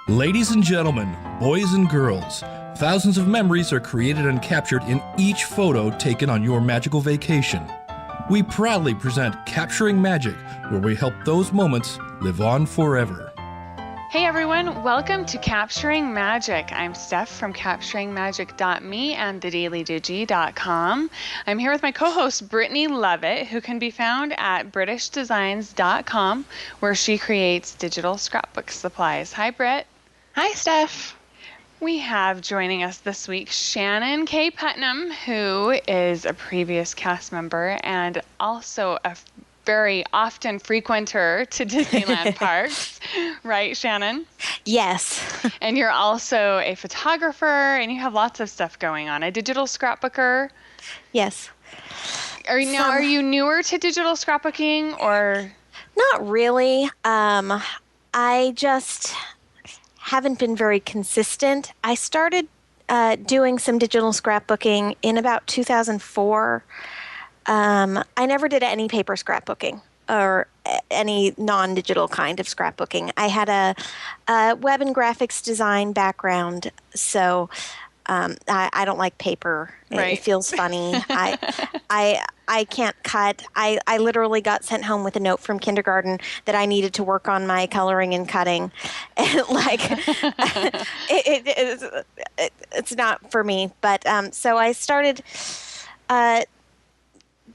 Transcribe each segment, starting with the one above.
Ladies and gentlemen, boys and girls, thousands of memories are created and captured in each photo taken on your magical vacation. We proudly present Capturing Magic, where we help those moments live on forever. Hey everyone, welcome to Capturing Magic. I'm Steph from CapturingMagic.me and TheDailyDigi.com. I'm here with my co-host Brittney Leavitt, who can be found at BritishDesigns.com, where she creates digital scrapbook supplies. Hi, Britt. Hi, Steph. We have joining us this week Shannon Kay, who is a previous cast member and also a very often frequenter to Disneyland parks. Right, Shannon? Yes. And you're also a photographer and you have lots of stuff going on. A digital scrapbooker. Yes. Are you newer to digital scrapbooking or? Not really. I just haven't been very consistent. I started doing some digital scrapbooking in about 2004. I never did any paper scrapbooking or any non-digital kind of scrapbooking. I had a web and graphics design background, so I don't like paper. Right. It feels funny. I can't cut. I literally got sent home with a note from kindergarten that I needed to work on my coloring and cutting. And it's not for me. But so I started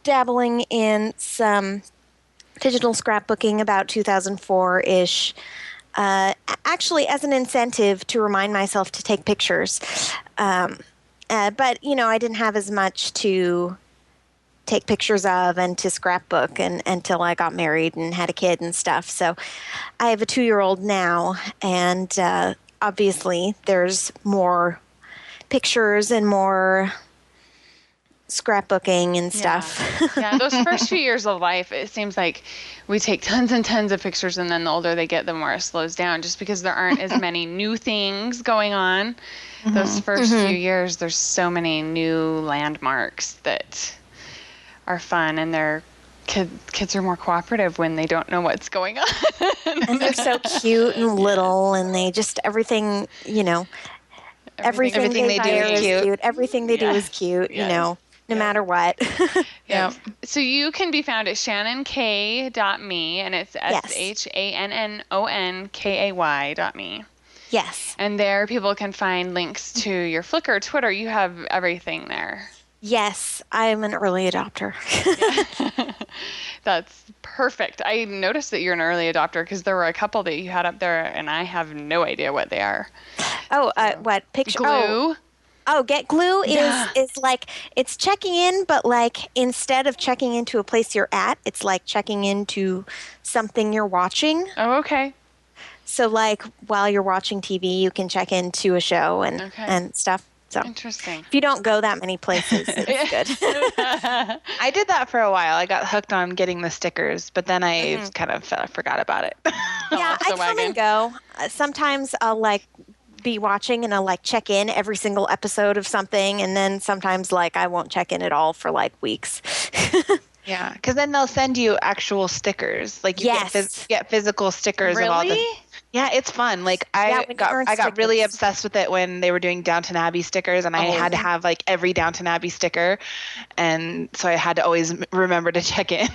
dabbling in some digital scrapbooking about 2004-ish. Actually, as an incentive to remind myself to take pictures. But, I didn't have as much to take pictures of and to scrapbook until I got married and had a kid and stuff. So I have a 2-year-old now, and obviously there's more pictures and more scrapbooking and stuff. Yeah, those first few years of life, it seems like we take tons and tons of pictures, and then the older they get, the more it slows down, just because there aren't as many new things going on. Mm-hmm. Those first few years, there's so many new landmarks that are fun, and kids are more cooperative when they don't know what's going on. And they're so cute and little, and they just everything they do is cute. Everything they do is cute, no matter what. Yeah. So you can be found at ShannonKay.me, and it's ShannonKay.me. Yes. And there people can find links to your Flickr, Twitter. You have everything there. Yes, I'm an early adopter. Yeah. That's perfect. I noticed that you're an early adopter because there were a couple that you had up there, and I have no idea what they are. Oh, what picture? Glue. Oh, Get Glue is like, it's checking in, but like instead of checking into a place you're at, it's like checking into something you're watching. Oh, okay. So like while you're watching TV, you can check into a show and stuff. So interesting. If you don't go that many places, it's good. I did that for a while. I got hooked on getting the stickers, but then I kind of forgot about it. Yeah, I come and go. Sometimes I'll like be watching and I'll like check in every single episode of something, and then sometimes like I won't check in at all for like weeks. Yeah, because then they'll send you actual stickers. Like you get physical stickers of all the. Yeah, it's fun. Like I got really obsessed with it when they were doing Downton Abbey stickers, and I had to have like every Downton Abbey sticker, and so I had to always remember to check in.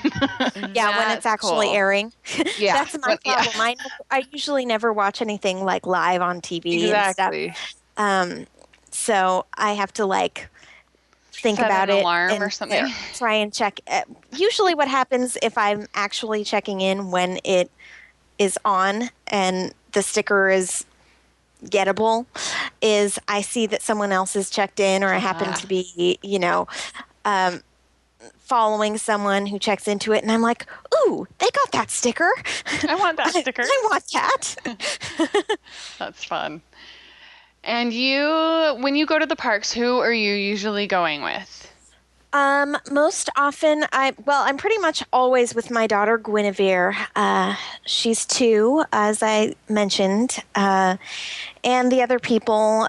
Yeah, when it's actually airing. Yeah, that's my problem. Yeah. I usually never watch anything like live on TV. Exactly. And stuff. So I have to like think about it alarm or something. Try and check. Usually, what happens if I'm actually checking in when it is on and the sticker is gettable is I see that someone else is checked in, or I happen to be, following someone who checks into it, and I'm like, ooh, they got that sticker. I want that sticker. I want that. That's fun. And when you go to the parks, who are you usually going with? Most often, I'm pretty much always with my daughter, Guinevere. She's 2, as I mentioned, and the other people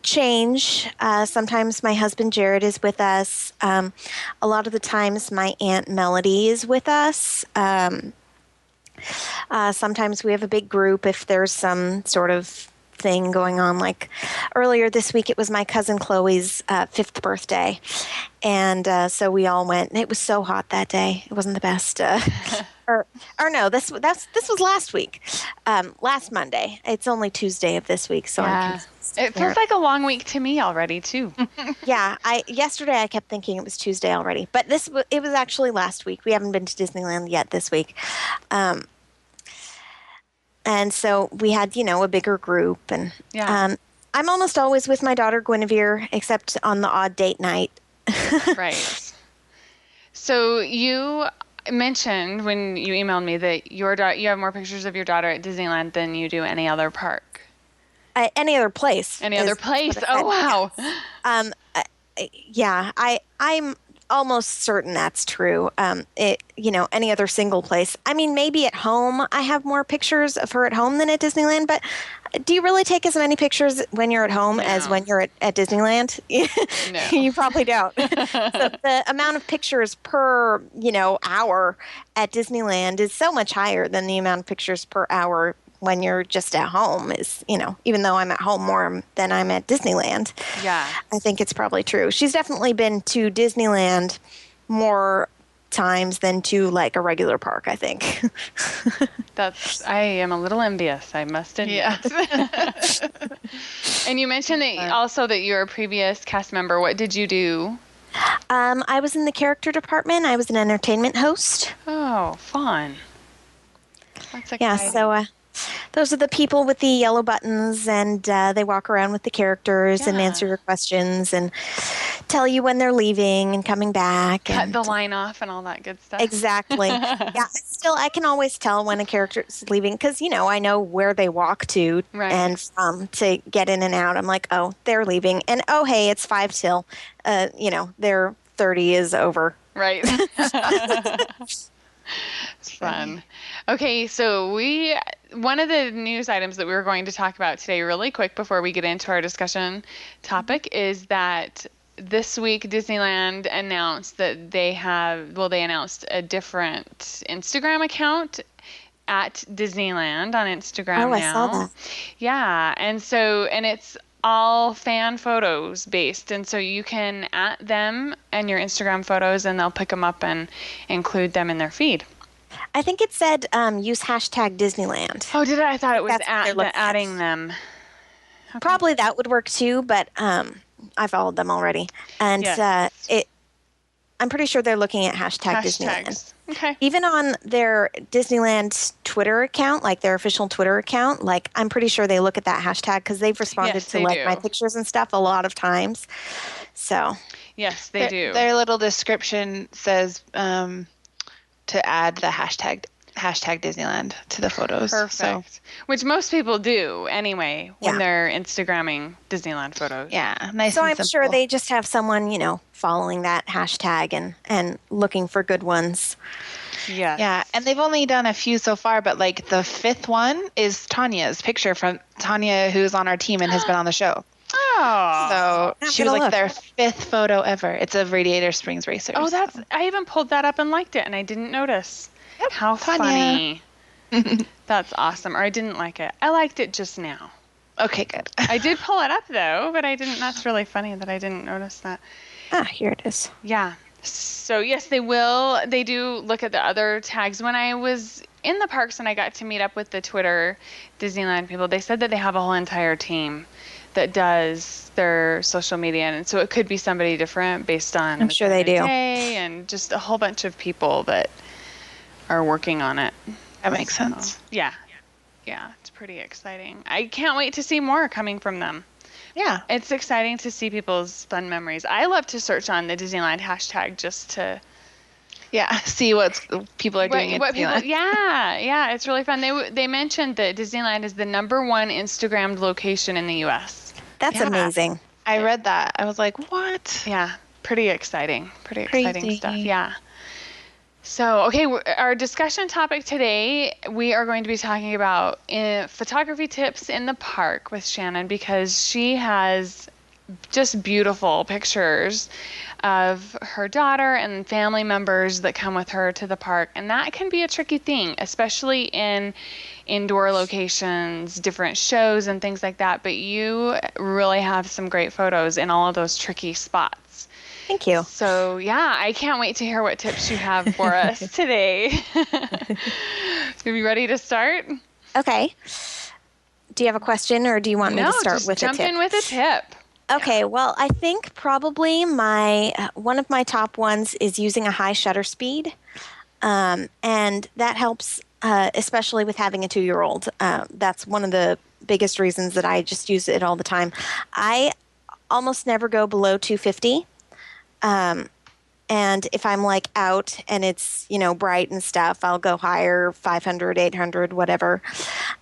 change. Sometimes my husband, Jared, is with us. A lot of the times, my Aunt Melody is with us. Sometimes we have a big group if there's some sort of thing going on. Like earlier this week, it was my cousin Chloe's 5th birthday. And so we all went. It was so hot that day. It wasn't the best. Or no, this was last week, last Monday. It's only Tuesday of this week, so yeah. It feels like a long week to me already too. Yeah, yesterday I kept thinking it was Tuesday already, but it was actually last week. We haven't been to Disneyland yet this week, and so we had a bigger group, and I'm almost always with my daughter Guinevere, except on the odd date night. Right. So you mentioned when you emailed me that you have more pictures of your daughter at Disneyland than you do any other park. Any other place. Any other place. Oh, wow. Yeah, I'm almost certain that's true. Any other single place. I mean, maybe at home I have more pictures of her at home than at Disneyland, but do you really take as many pictures when you're at home as when you're at Disneyland? No. You probably don't. So the amount of pictures per, hour at Disneyland is so much higher than the amount of pictures per hour when you're just at home is, even though I'm at home more than I'm at Disneyland. Yeah. I think it's probably true. She's definitely been to Disneyland more times than to like a regular park, I think. I am a little envious, I must admit. Yeah. And you mentioned that also that you're a previous cast member. What did you do? I was in the character department. I was an entertainment host. Oh, fun. That's exciting. Yeah, so those are the people with the yellow buttons, and they walk around with the characters and answer your questions and tell you when they're leaving and coming back. Cut the line off and all that good stuff. Exactly. Yeah, I can always tell when a character's leaving because, I know where they walk to and to get in and out. I'm like, oh, they're leaving. And, oh, hey, it's 5 till, their 30 is over. Right. It's fun. Okay, so one of the news items that we were going to talk about today really quick before we get into our discussion topic is that this week Disneyland announced that they announced a different Instagram account at Disneyland on Instagram now. I saw that. Yeah, and it's all fan photos based, and so you can @ them and your Instagram photos and they'll pick them up and include them in their feed. I think it said use hashtag Disneyland. Oh, did it? I thought it was adding them. Okay. Probably that would work too, but I followed them already. And I'm pretty sure they're looking at hashtag Disneyland. Okay. Even on their Disneyland Twitter account, like their official Twitter account, like I'm pretty sure they look at that hashtag because they've responded to my pictures and stuff a lot of times. So. Yes, they do. Their little description says to add the hashtag Disneyland to the photos. Perfect. So. Which most people do anyway when they're Instagramming Disneyland photos. Yeah, nice. So and I'm simple. sure they just have someone, following that hashtag and looking for good ones. Yeah. Yeah, and they've only done a few so far, but like the 5th one is Tanya's picture from Tanya, who's on our team and has been on the show. Oh. So she was like their 5th photo ever. It's of Radiator Springs Racers. Oh, I even pulled that up and liked it, and I didn't notice. Yep, how Tanya. funny. That's awesome. Or I didn't like it. I liked it just now. Okay, good. I did pull it up though, but I didn't. That's really funny that I didn't notice that. Here it is. Yeah. So yes, they will. They do look at the other tags. When I was in the parks and I got to meet up with the Twitter Disneyland people, they said that they have a whole entire team that does their social media, and so it could be somebody different based on. I'm sure they do. And just a whole bunch of people that are working on it. That makes sense. Yeah, it's pretty exciting. I can't wait to see more coming from them. Yeah, it's exciting to see people's fun memories. I love to search on the Disneyland hashtag just to see what people are doing. Yeah, it's really fun. They mentioned that Disneyland is the #1 Instagrammed location in the U.S. That's amazing. I read that. I was like, what? Yeah, pretty exciting. Pretty exciting stuff. Yeah. So, okay, our discussion topic today, we are going to be talking about photography tips in the park with Shannon because she has just beautiful pictures of her daughter and family members that come with her to the park. And that can be a tricky thing, especially in indoor locations, different shows and things like that. But you really have some great photos in all of those tricky spots. Thank you. So, yeah, I can't wait to hear what tips you have for us today. Are you ready to start? Okay. Do you have a question, or do you want me to start with a tip? No, just jump in with a tip. Okay, well, I think probably one of my top ones is using a high shutter speed, and that helps, especially with having a 2-year-old. That's one of the biggest reasons that I just use it all the time. I almost never go below 250. And if I'm like out and it's, bright and stuff, I'll go higher, 500, 800, whatever.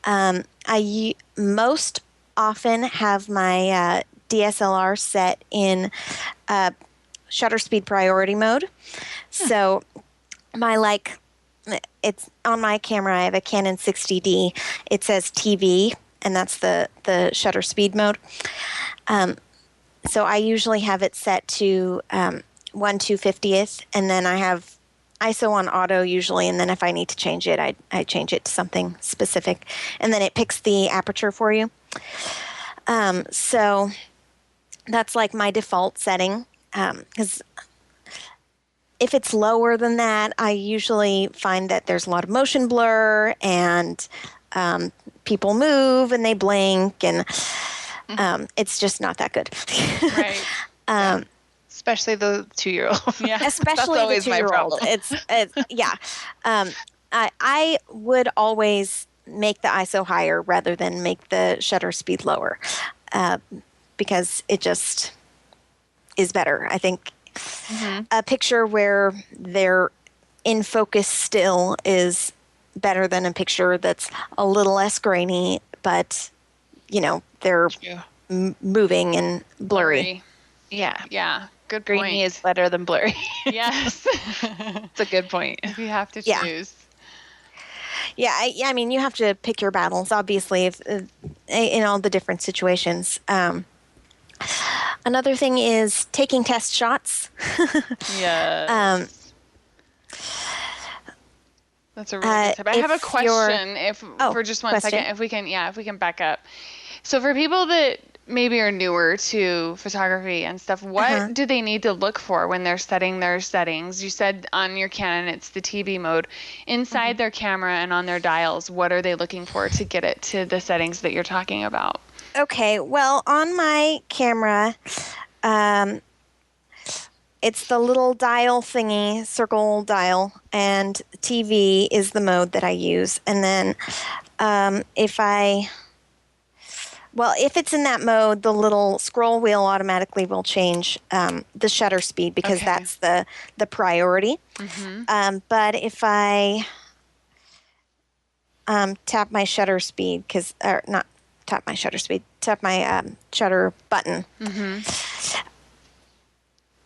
I most often have my DSLR set in shutter speed priority mode. So it's on my camera, I have a Canon 60D. It says TV, and that's the shutter speed mode. So I usually have it set to 1/250th, and then I have ISO on auto usually, and then if I need to change it, I change it to something specific, and then it picks the aperture for you. So that's like my default setting, because if it's lower than that, I usually find that there's a lot of motion blur, and people move and they blink, and it's just not that good. Right. Especially the 2-year-old. Yeah. Especially the 2-year-old. I would always make the ISO higher rather than make the shutter speed lower, because it just is better. I think a picture where they're in focus still is better than a picture that's a little less grainy, but they're moving and blurry. Yeah. Good point. Grainy is better than blurry. Yes. It's a good point. If you have to choose. Yeah, I mean, you have to pick your battles, obviously, in all the different situations. Another thing is taking test shots. Yes. That's a really good tip. I have a question for just one second, if we can back up. So for people that maybe are newer to photography and stuff, what do they need to look for when they're setting their settings? You said on your Canon it's the TV mode. Inside their camera and on their dials, what are they looking for to get it to the settings that you're talking about? Okay, well, on my camera, it's the little dial thingy, circle dial, and TV is the mode that I use. And then if it's in that mode, the little scroll wheel automatically will change the shutter speed, because that's the priority. But if I tap my shutter speed, tap my shutter button,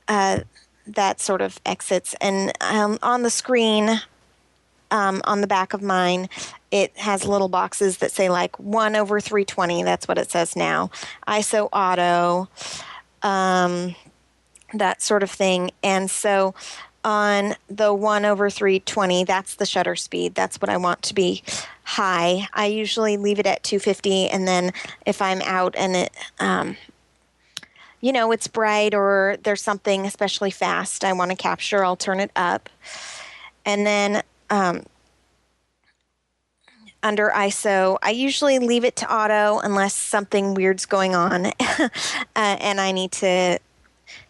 that sort of exits. And on the screen, on the back of mine, it has little boxes that say like 1/320. That's what it says now. ISO auto, that sort of thing. And so on the 1/320, that's the shutter speed. That's what I want to be high. I usually leave it at 250, and then if I'm out and it, it's bright or there's something especially fast I want to capture, I'll turn it up. And then under ISO, I usually leave it to auto unless something weird's going on and I need to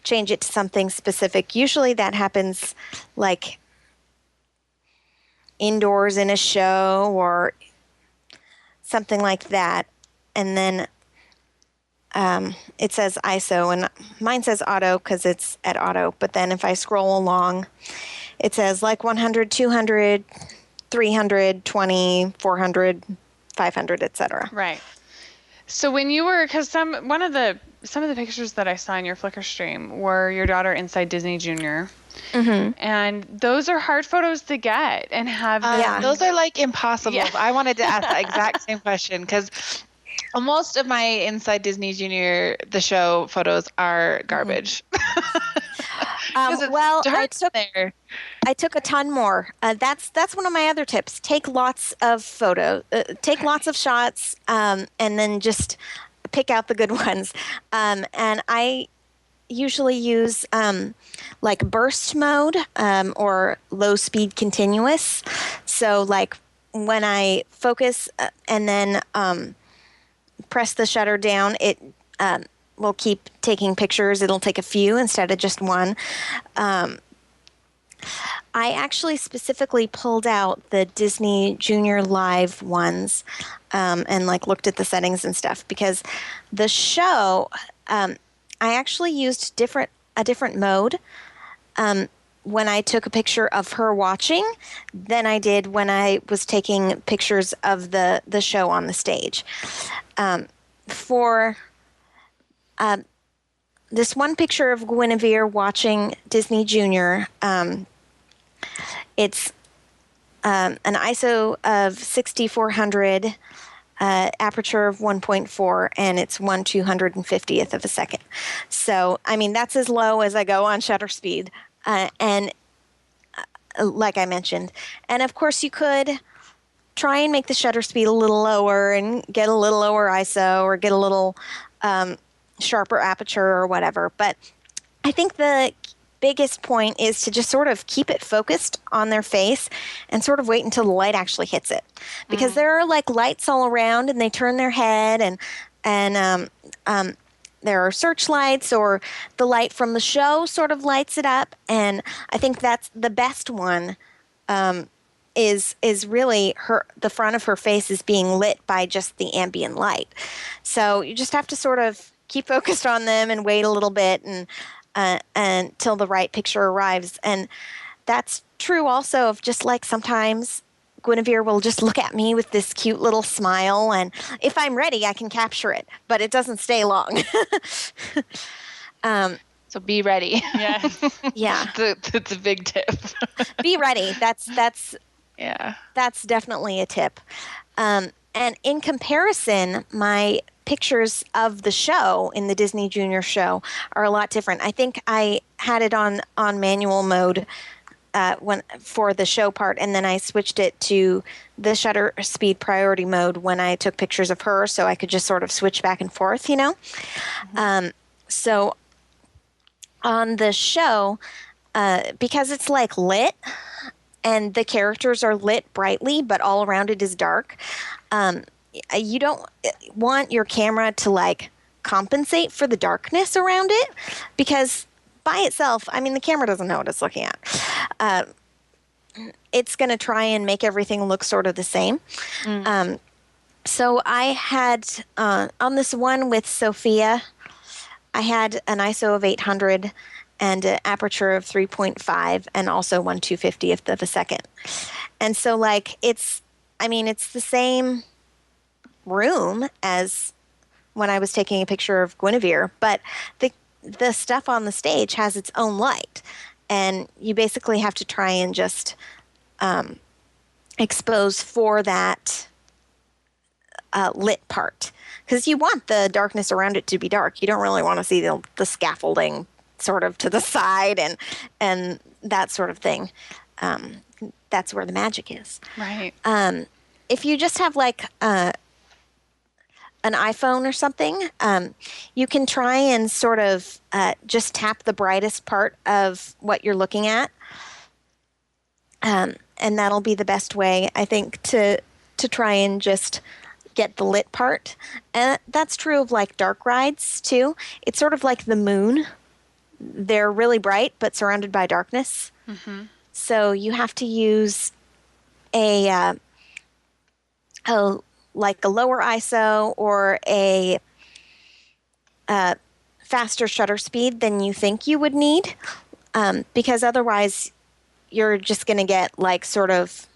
change it to something specific. Usually that happens like indoors in a show or something like that. And then it says ISO, and mine says auto because it's at auto. But then if I scroll along, it says like 100, 200, 300, 20, 400, 500, etc. Right. So when you were, because some of the pictures that I saw in your Flickr stream were your daughter inside Disney Junior. And those are hard photos to get and have. Those are like impossible. Yeah. I wanted to ask that exact same question because Most of my Inside Disney Junior, the show photos are garbage. Well, I took a ton more. That's one of my other tips. Take lots of take lots of shots, and then just pick out the good ones. And I usually use like burst mode or low speed continuous. So like when I focus and then press the shutter down, it will keep taking pictures. It'll take a few instead of just one. I actually specifically pulled out the Disney Junior Live ones and like looked at the settings and stuff, because the show, I actually used a different mode when I took a picture of her watching than I did when I was taking pictures of the show on the stage. For this one picture of Guinevere watching Disney Junior, it's an ISO of 6400, aperture of 1.4, and it's 1/250th of a second. So, I mean, that's as low as I go on shutter speed. And like I mentioned, and of course you could try and make the shutter speed a little lower and get a little lower ISO or get a little sharper aperture or whatever. But I think the biggest point is to just sort of keep it focused on their face and sort of wait until the light actually hits it, because there are like lights all around and they turn their head, and there are searchlights, or the light from the show sort of lights it up. And I think that's the best one. Is really the front of her face is being lit by just the ambient light. So you just have to sort of keep focused on them and wait a little bit and until the right picture arrives. And that's true also of just like sometimes Guinevere will just look at me with this cute little smile, and if I'm ready, I can capture it, but it doesn't stay long. So be ready. Yes. Yeah. That's a big tip. Be ready. That's yeah. That's definitely a tip. And in comparison, my pictures of the show in the Disney Junior show are a lot different. I think I had it on manual mode for the show part, and then I switched it to the shutter speed priority mode when I took pictures of her, so I could just sort of switch back and forth, you know? Mm-hmm. So on the show, because it's like lit and the characters are lit brightly, but all around it is dark, you don't want your camera to like compensate for the darkness around it, because by itself, I mean, the camera doesn't know what it's looking at. It's going to try and make everything look sort of the same. So I had, on this one with Sophia, I had an ISO of 800 and an aperture of 3.5 and also 1/250th of a second. And so like it's the same room as when I was taking a picture of Guinevere, but the stuff on the stage has its own light, and you basically have to try and just expose for that lit part, because you want the darkness around it to be dark. You don't really want to see the scaffolding sort of to the side and that sort of thing. That's where the magic is. Right. If you just have like an iPhone or something, you can try and sort of just tap the brightest part of what you're looking at. And that'll be the best way, I think, to try and just get the lit part. And that's true of like dark rides too. It's sort of like the moon. They're really bright, but surrounded by darkness. Mm-hmm. So you have to use a lower ISO or a faster shutter speed than you think you would need, because otherwise you're just going to get like sort of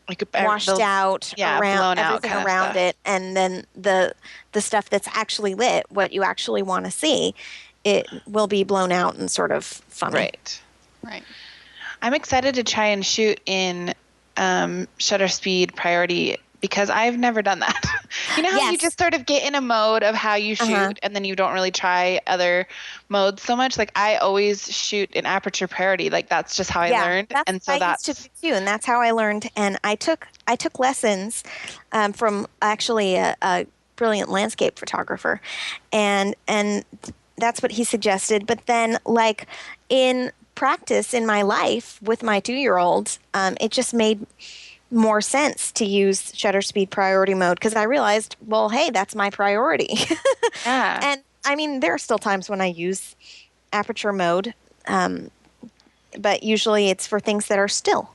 like washed out around everything around it, and then the stuff that's actually lit, what you actually want to see, it will be blown out and sort of funny. Right. I'm excited to try and shoot in shutter speed priority, because I've never done that. You know how you just sort of get in a mode of how you shoot and then you don't really try other modes so much? Like I always shoot in aperture priority. Like that's just how I learned. And so that's used to do, and that's how I learned. And I took lessons from actually a brilliant landscape photographer, and that's what he suggested. But then like in practice in my life with my 2-year-old, it just made more sense to use shutter speed priority mode because I realized, well, hey, that's my priority. Yeah. And I mean, there are still times when I use aperture mode, but usually it's for things that are still.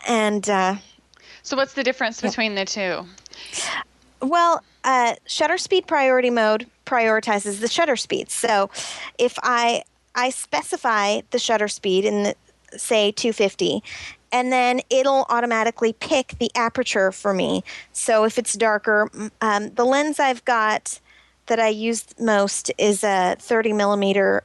And so what's the difference between the two? Well, shutter speed priority mode prioritizes the shutter speed. So if I specify the shutter speed in, say, 250, and then it'll automatically pick the aperture for me. So if it's darker, the lens I've got that I use most is a 30 millimeter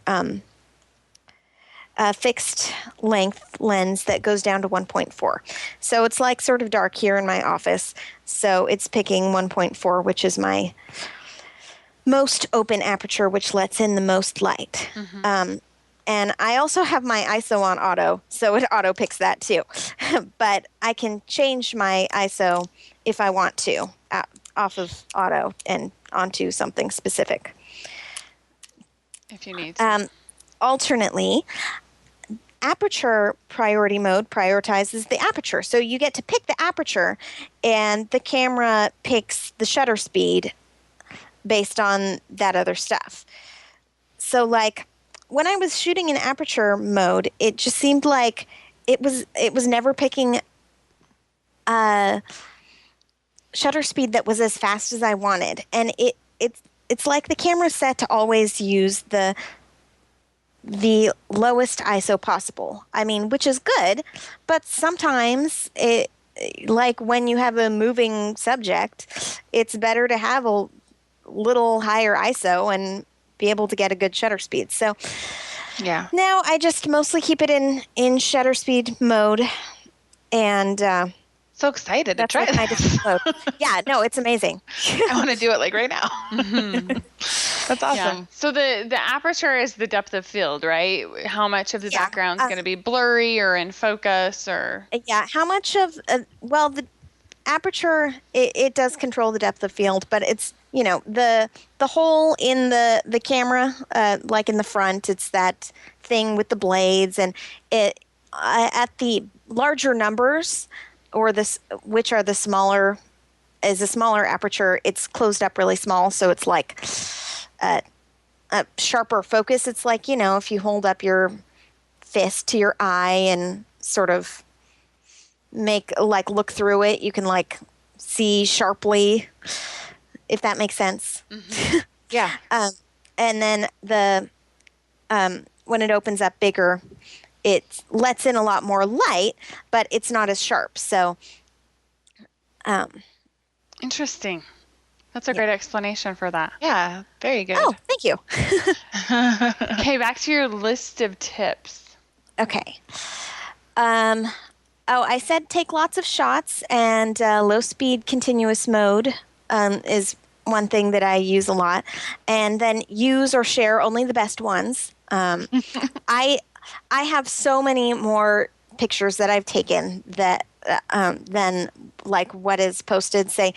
fixed length lens that goes down to 1.4. So it's like sort of dark here in my office. So it's picking 1.4, which is my most open aperture, which lets in the most light. And I also have my ISO on auto, so it auto picks that too. But I can change my ISO if I want to, off of auto and onto something specific. If you need to. Alternately, aperture priority mode prioritizes the aperture. So you get to pick the aperture, and the camera picks the shutter speed based on that other stuff. So like, when I was shooting in aperture mode, it just seemed like it was never picking shutter speed that was as fast as I wanted, and it's like the camera's set to always use the lowest ISO possible. I mean, which is good, but sometimes it, like when you have a moving subject, it's better to have a little higher ISO and be able to get a good shutter speed. So yeah, now I just mostly keep it in shutter speed mode, and so excited to try my default mode. Yeah, no, it's amazing. I want to do it like right now. That's awesome. Yeah. So the aperture is the depth of field, right? How much of the background is going to be blurry or in focus, or how much of well, the aperture it does control the depth of field, but it's, you know, the hole in the camera, like in the front, it's that thing with the blades, and it at the larger numbers, or this, which are the smaller, is a smaller aperture, it's closed up really small, so it's like a sharper focus. It's like, you know, if you hold up your fist to your eye and sort of look through it, you can like see sharply, if that makes sense. Mm-hmm. Yeah. And then the when it opens up bigger, it lets in a lot more light, but it's not as sharp. So interesting. That's a great explanation for that. Yeah, very good. Oh, thank you. Okay, back to your list of tips. Okay. I said take lots of shots, and low speed continuous mode is one thing that I use a lot. And then use or share only the best ones. I have so many more pictures that I've taken that than like what is posted. Say,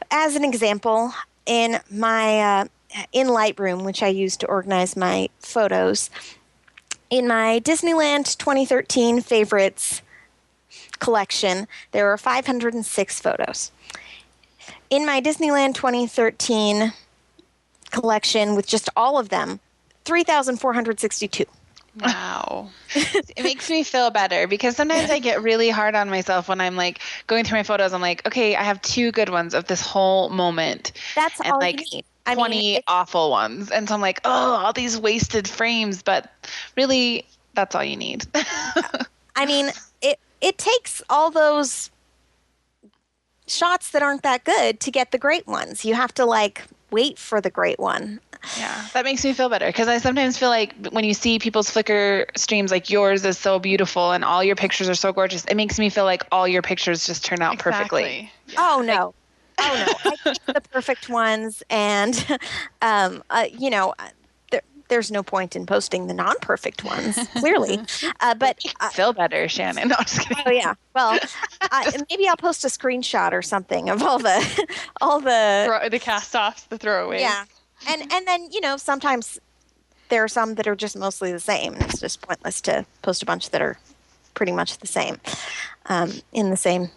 as an example, in my in Lightroom, which I use to organize my photos, in my Disneyland 2013 favorites collection, there are 506 photos. In my Disneyland 2013 collection, with just all of them, 3,462. Wow. It makes me feel better, because sometimes I get really hard on myself when I'm like going through my photos. I'm like, okay, I have 2 good ones of this whole moment. That's and all like you need. 20 awful ones. And so I'm like, oh, all these wasted frames. But really, that's all you need. I mean, it takes all those shots that aren't that good to get the great ones. You have to like wait for the great one. Yeah, that makes me feel better, because I sometimes feel like when you see people's Flickr streams, like yours is so beautiful and all your pictures are so gorgeous, it makes me feel like all your pictures just turn out perfectly. Yeah. Oh, no. Oh no, I pick the perfect ones, and there's no point in posting the non-perfect ones, clearly. But feel better, Shannon. No, I'm just kidding. Oh yeah. Well, maybe I'll post a screenshot or something of all the cast-offs, the throwaways. Yeah, and then sometimes there are some that are just mostly the same. It's just pointless to post a bunch that are pretty much the same, in the same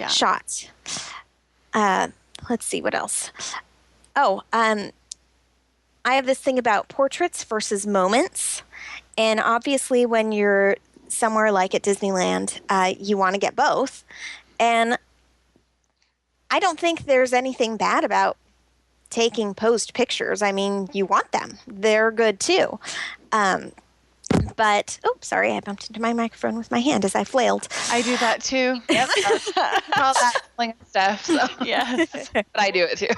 shots. Let's see what else. Oh, I have this thing about portraits versus moments. And obviously when you're somewhere like at Disneyland, you want to get both. And I don't think there's anything bad about taking posed pictures. I mean, you want them. They're good too. But, sorry, I bumped into my microphone with my hand as I flailed. I do that too. Yep. All that fling stuff. So. Yes. But I do it too.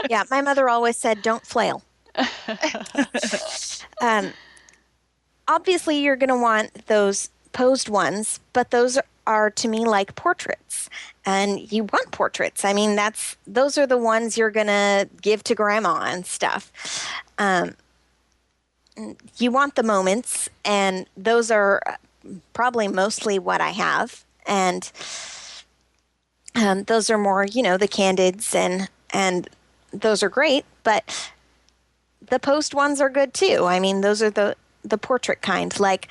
Yeah, my mother always said, don't flail. Obviously, you're going to want those posed ones, but those are to me like portraits, and you want portraits. I mean, those are the ones you're going to give to grandma and stuff. You want the moments, and those are probably mostly what I have, and those are more, the Candids, and those are great, but the post ones are good too. I mean, those are the portrait kind. Like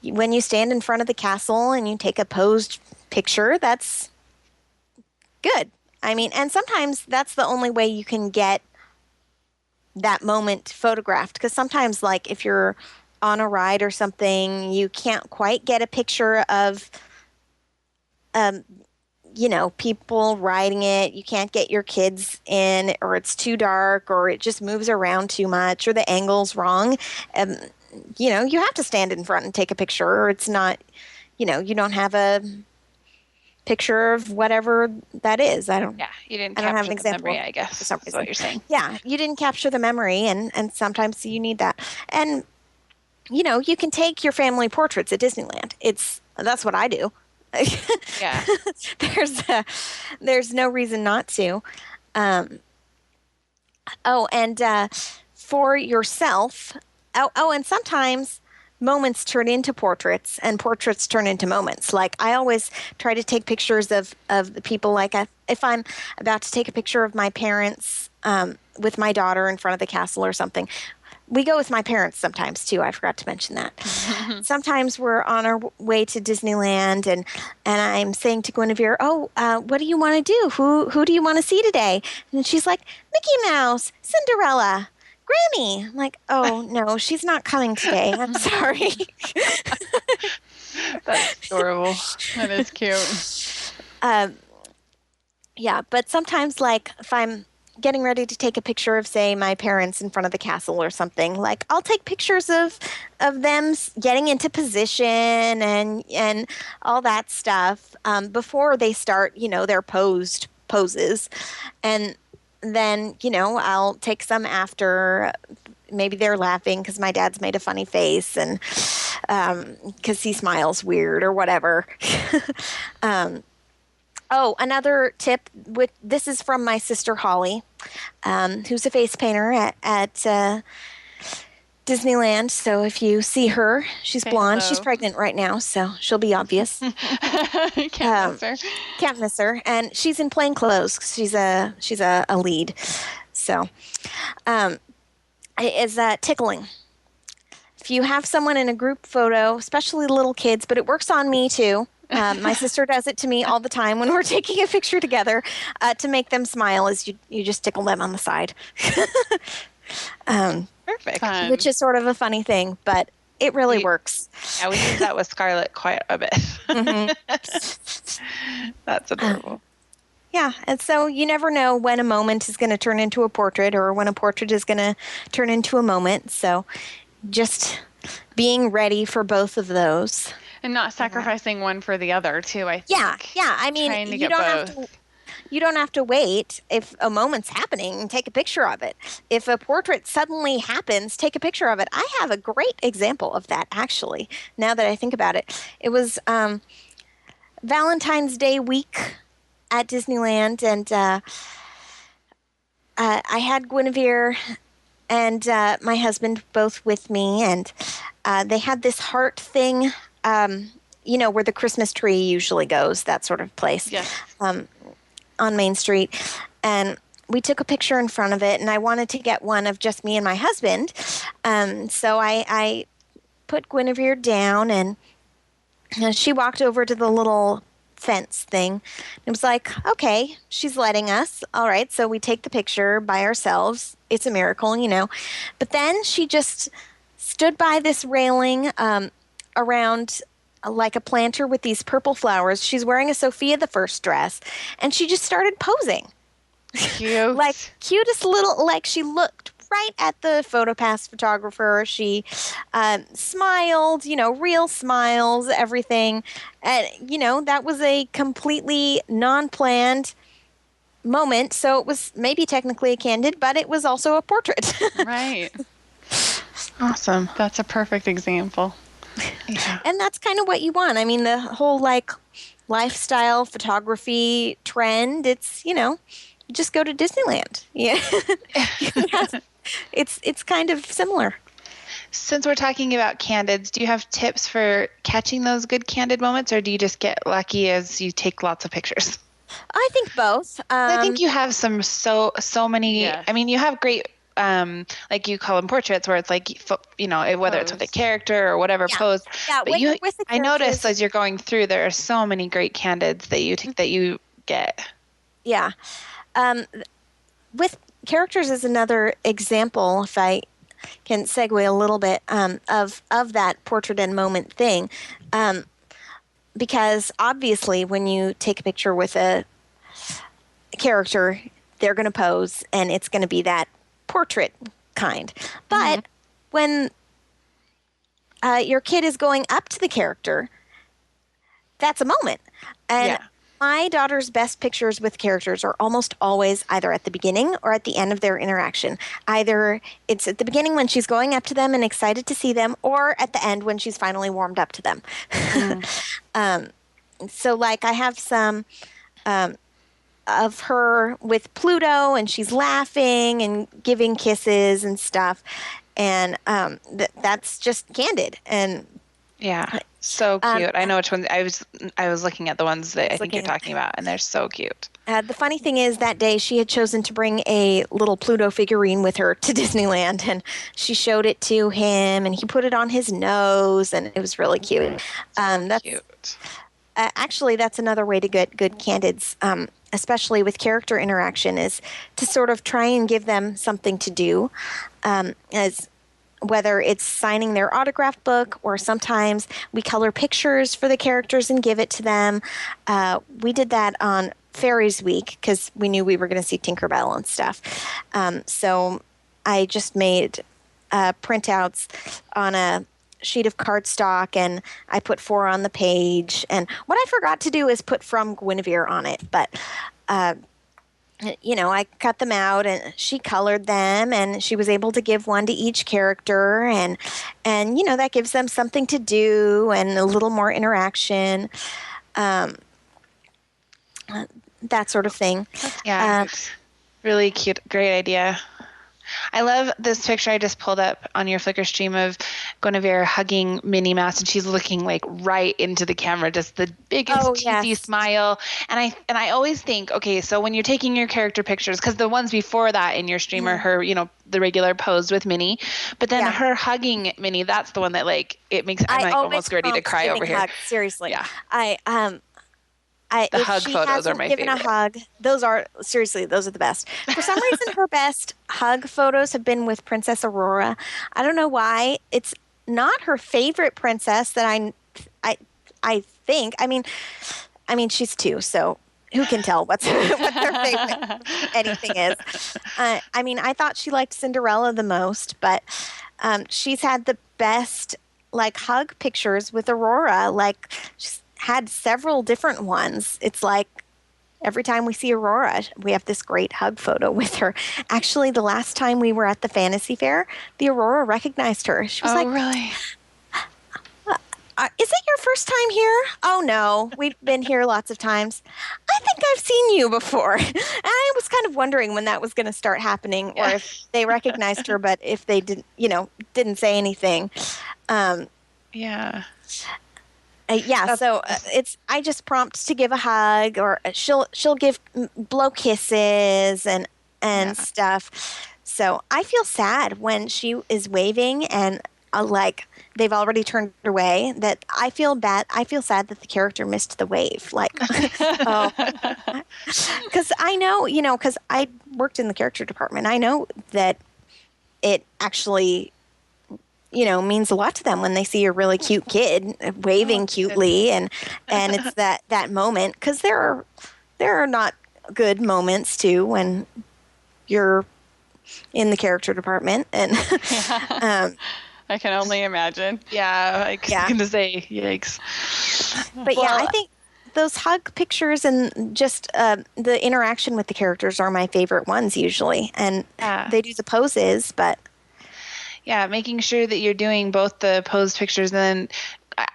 when you stand in front of the castle and you take a posed picture, that's good. I mean, and sometimes that's the only way you can get that moment photographed. Because sometimes, like if you're on a ride or something, you can't quite get a picture of people riding it. You can't get your kids in, or it's too dark, or it just moves around too much, or the angle's wrong. You have to stand in front and take a picture, or it's not, you don't have a picture of whatever that is. You didn't capture the memory, I guess. For some reason. Is what you're saying. Yeah, you didn't capture the memory, and sometimes you need that. And, you can take your family portraits at Disneyland. That's what I do. Yeah. There's no reason not to. And for yourself, and sometimes moments turn into portraits, and portraits turn into moments. Like I always try to take pictures of the people. Like if I'm about to take a picture of my parents with my daughter in front of the castle or something. We go with my parents sometimes too. I forgot to mention that. Sometimes we're on our way to Disneyland, and I'm saying to Guinevere, what do you want to do? Who do you want to see today? And she's like, Mickey Mouse, Cinderella, Granny. I'm like, oh no, she's not coming today. I'm sorry. That's adorable. That is cute. Yeah, but sometimes, like if I'm getting ready to take a picture of, say, my parents in front of the castle or something, like I'll take pictures of them getting into position and all that stuff before they start, their poses. And then, I'll take some after. Maybe they're laughing because my dad's made a funny face, and because he smiles weird or whatever. Another tip, this is from my sister Holly, who's a face painter at Disneyland. So if you see her, she's blonde. She's pregnant right now, so she'll be obvious. Can't miss her. Can't miss her. And she's in plain clothes 'cause she's a lead. So is tickling. If you have someone in a group photo, especially little kids, but it works on me too. My sister does it to me all the time when we're taking a picture together to make them smile, is you just tickle them on the side. Perfect. Fun. Which is sort of a funny thing, but it really works. Yeah, we use that with Scarlett quite a bit. Mm-hmm. That's adorable. Yeah, and so you never know when a moment is going to turn into a portrait, or when a portrait is going to turn into a moment. So just being ready for both of those. And not sacrificing one for the other, too, I think. Yeah. I mean, you don't have to wait. If a moment's happening, take a picture of it. If a portrait suddenly happens, take a picture of it. I have a great example of that, actually, now that I think about it. It was Valentine's Day week at Disneyland, and I had Guinevere and my husband both with me, and they had this heart thing, where the Christmas tree usually goes, that sort of place, on Main Street. And we took a picture in front of it, and I wanted to get one of just me and my husband. So I put Guinevere down, and she walked over to the little fence thing. It was like, okay, she's letting us. All right, so we take the picture by ourselves. It's a miracle, But then she just stood by this railing around like a planter with these purple flowers. She's wearing a Sophia the First dress, and she just started posing. Cute. Like, cutest little, like, she looked right at the PhotoPass photographer. She smiled, real smiles, everything. And, that was a completely non-planned moment. So it was maybe technically a candid, but it was also a portrait. Right. Awesome. That's a perfect example. Yeah. And that's kind of what you want. I mean, the whole, like, lifestyle photography trend, it's, just go to Disneyland. Yeah. It's kind of similar. Since we're talking about candids, do you have tips for catching those good candid moments, or do you just get lucky as you take lots of pictures? I think both. I think you have so many. Yes. I mean, you have great, like you call them portraits, where it's like, whether it's with a character or whatever pose. Yeah, but I noticed as you're going through, there are so many great candids that you get. Yeah. With characters is another example, if I can segue a little bit, of that portrait and moment thing. Because obviously when you take a picture with a character, they're going to pose, and it's going to be that portrait kind. But when your kid is going up to the character, that's a moment. And my daughter's best pictures with characters are almost always either at the beginning or at the end of their interaction. Either it's at the beginning when she's going up to them and excited to see them, or at the end when she's finally warmed up to them. So, like, I have some of her with Pluto, and she's laughing and giving kisses and stuff. And that's just candid. And yeah, so cute. I know which ones. I was looking at the ones that I think you're talking about, and they're so cute. The funny thing is, that day she had chosen to bring a little Pluto figurine with her to Disneyland, and she showed it to him, and he put it on his nose, and it was really cute. That's cute. Actually, that's another way to get good candids, especially with character interaction, is to sort of try and give them something to do, as whether it's signing their autograph book, or sometimes we color pictures for the characters and give it to them. We did that on Fairies Week because we knew we were going to see Tinkerbell and stuff. So I just made printouts on a sheet of cardstock, and I put 4 on the page. And what I forgot to do is put "from Guinevere" on it, but I cut them out, and she colored them, and she was able to give one to each character, and that gives them something to do and a little more interaction, that sort of thing. Yeah, really cute, great idea. I love this picture I just pulled up on your Flickr stream of Guinevere hugging Minnie Mouse, and she's looking like right into the camera, just the biggest cheesy smile. And I always think, okay, so when you're taking your character pictures, because the ones before that in your stream are her, the regular pose with Minnie, but then her hugging Minnie, that's the one that it makes I'm almost ready to cry over here. Seriously, yeah. The hug photos are my favorite. Given a hug, those are the best. For some reason, her best hug photos have been with Princess Aurora. I don't know why. It's not her favorite princess that I think. I mean, she's 2, so who can tell what her favorite anything is? I thought she liked Cinderella the most, but she's had the best hug pictures with Aurora. She's had several different ones. It's like every time we see Aurora, we have this great hug photo with her. Actually, the last time we were at the Fantasy Fair, the Aurora recognized her. She was really? Is it your first time here? Oh, no. We've been here lots of times. I think I've seen you before. And I was kind of wondering when that was going to start happening, or if they recognized her, but if they didn't say anything. Yeah. So I just prompt to give a hug, or she'll blow kisses and stuff. So I feel sad when she is waving and like they've already turned away. That I feel bad. I feel sad that the character missed the wave. Like, because I know, because I worked in the character department. I know that it actually, means a lot to them when they see a really cute kid waving cutely, and it's that moment, because there are not good moments too when you're in the character department, and I can only imagine. Yeah, I was going to say, yikes. But I think those hug pictures and just the interaction with the characters are my favorite ones usually, and they do the poses, but. Yeah, making sure that you're doing both the posed pictures, and then it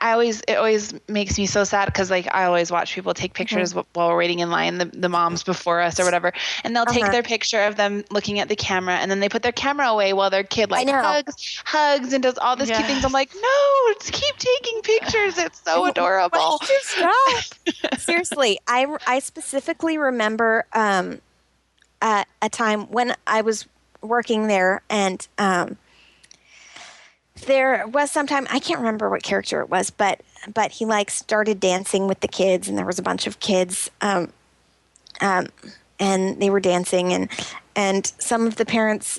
always makes me so sad because I always watch people take pictures while we're waiting in line, the moms before us or whatever, and they'll take their picture of them looking at the camera, and then they put their camera away while their kid hugs and does all this cute things. I'm like, no, keep taking pictures. It's so adorable. Seriously, I specifically remember a time when I was working there, and there was some time, I can't remember what character it was, but he started dancing with the kids, and there was a bunch of kids, and they were dancing, and some of the parents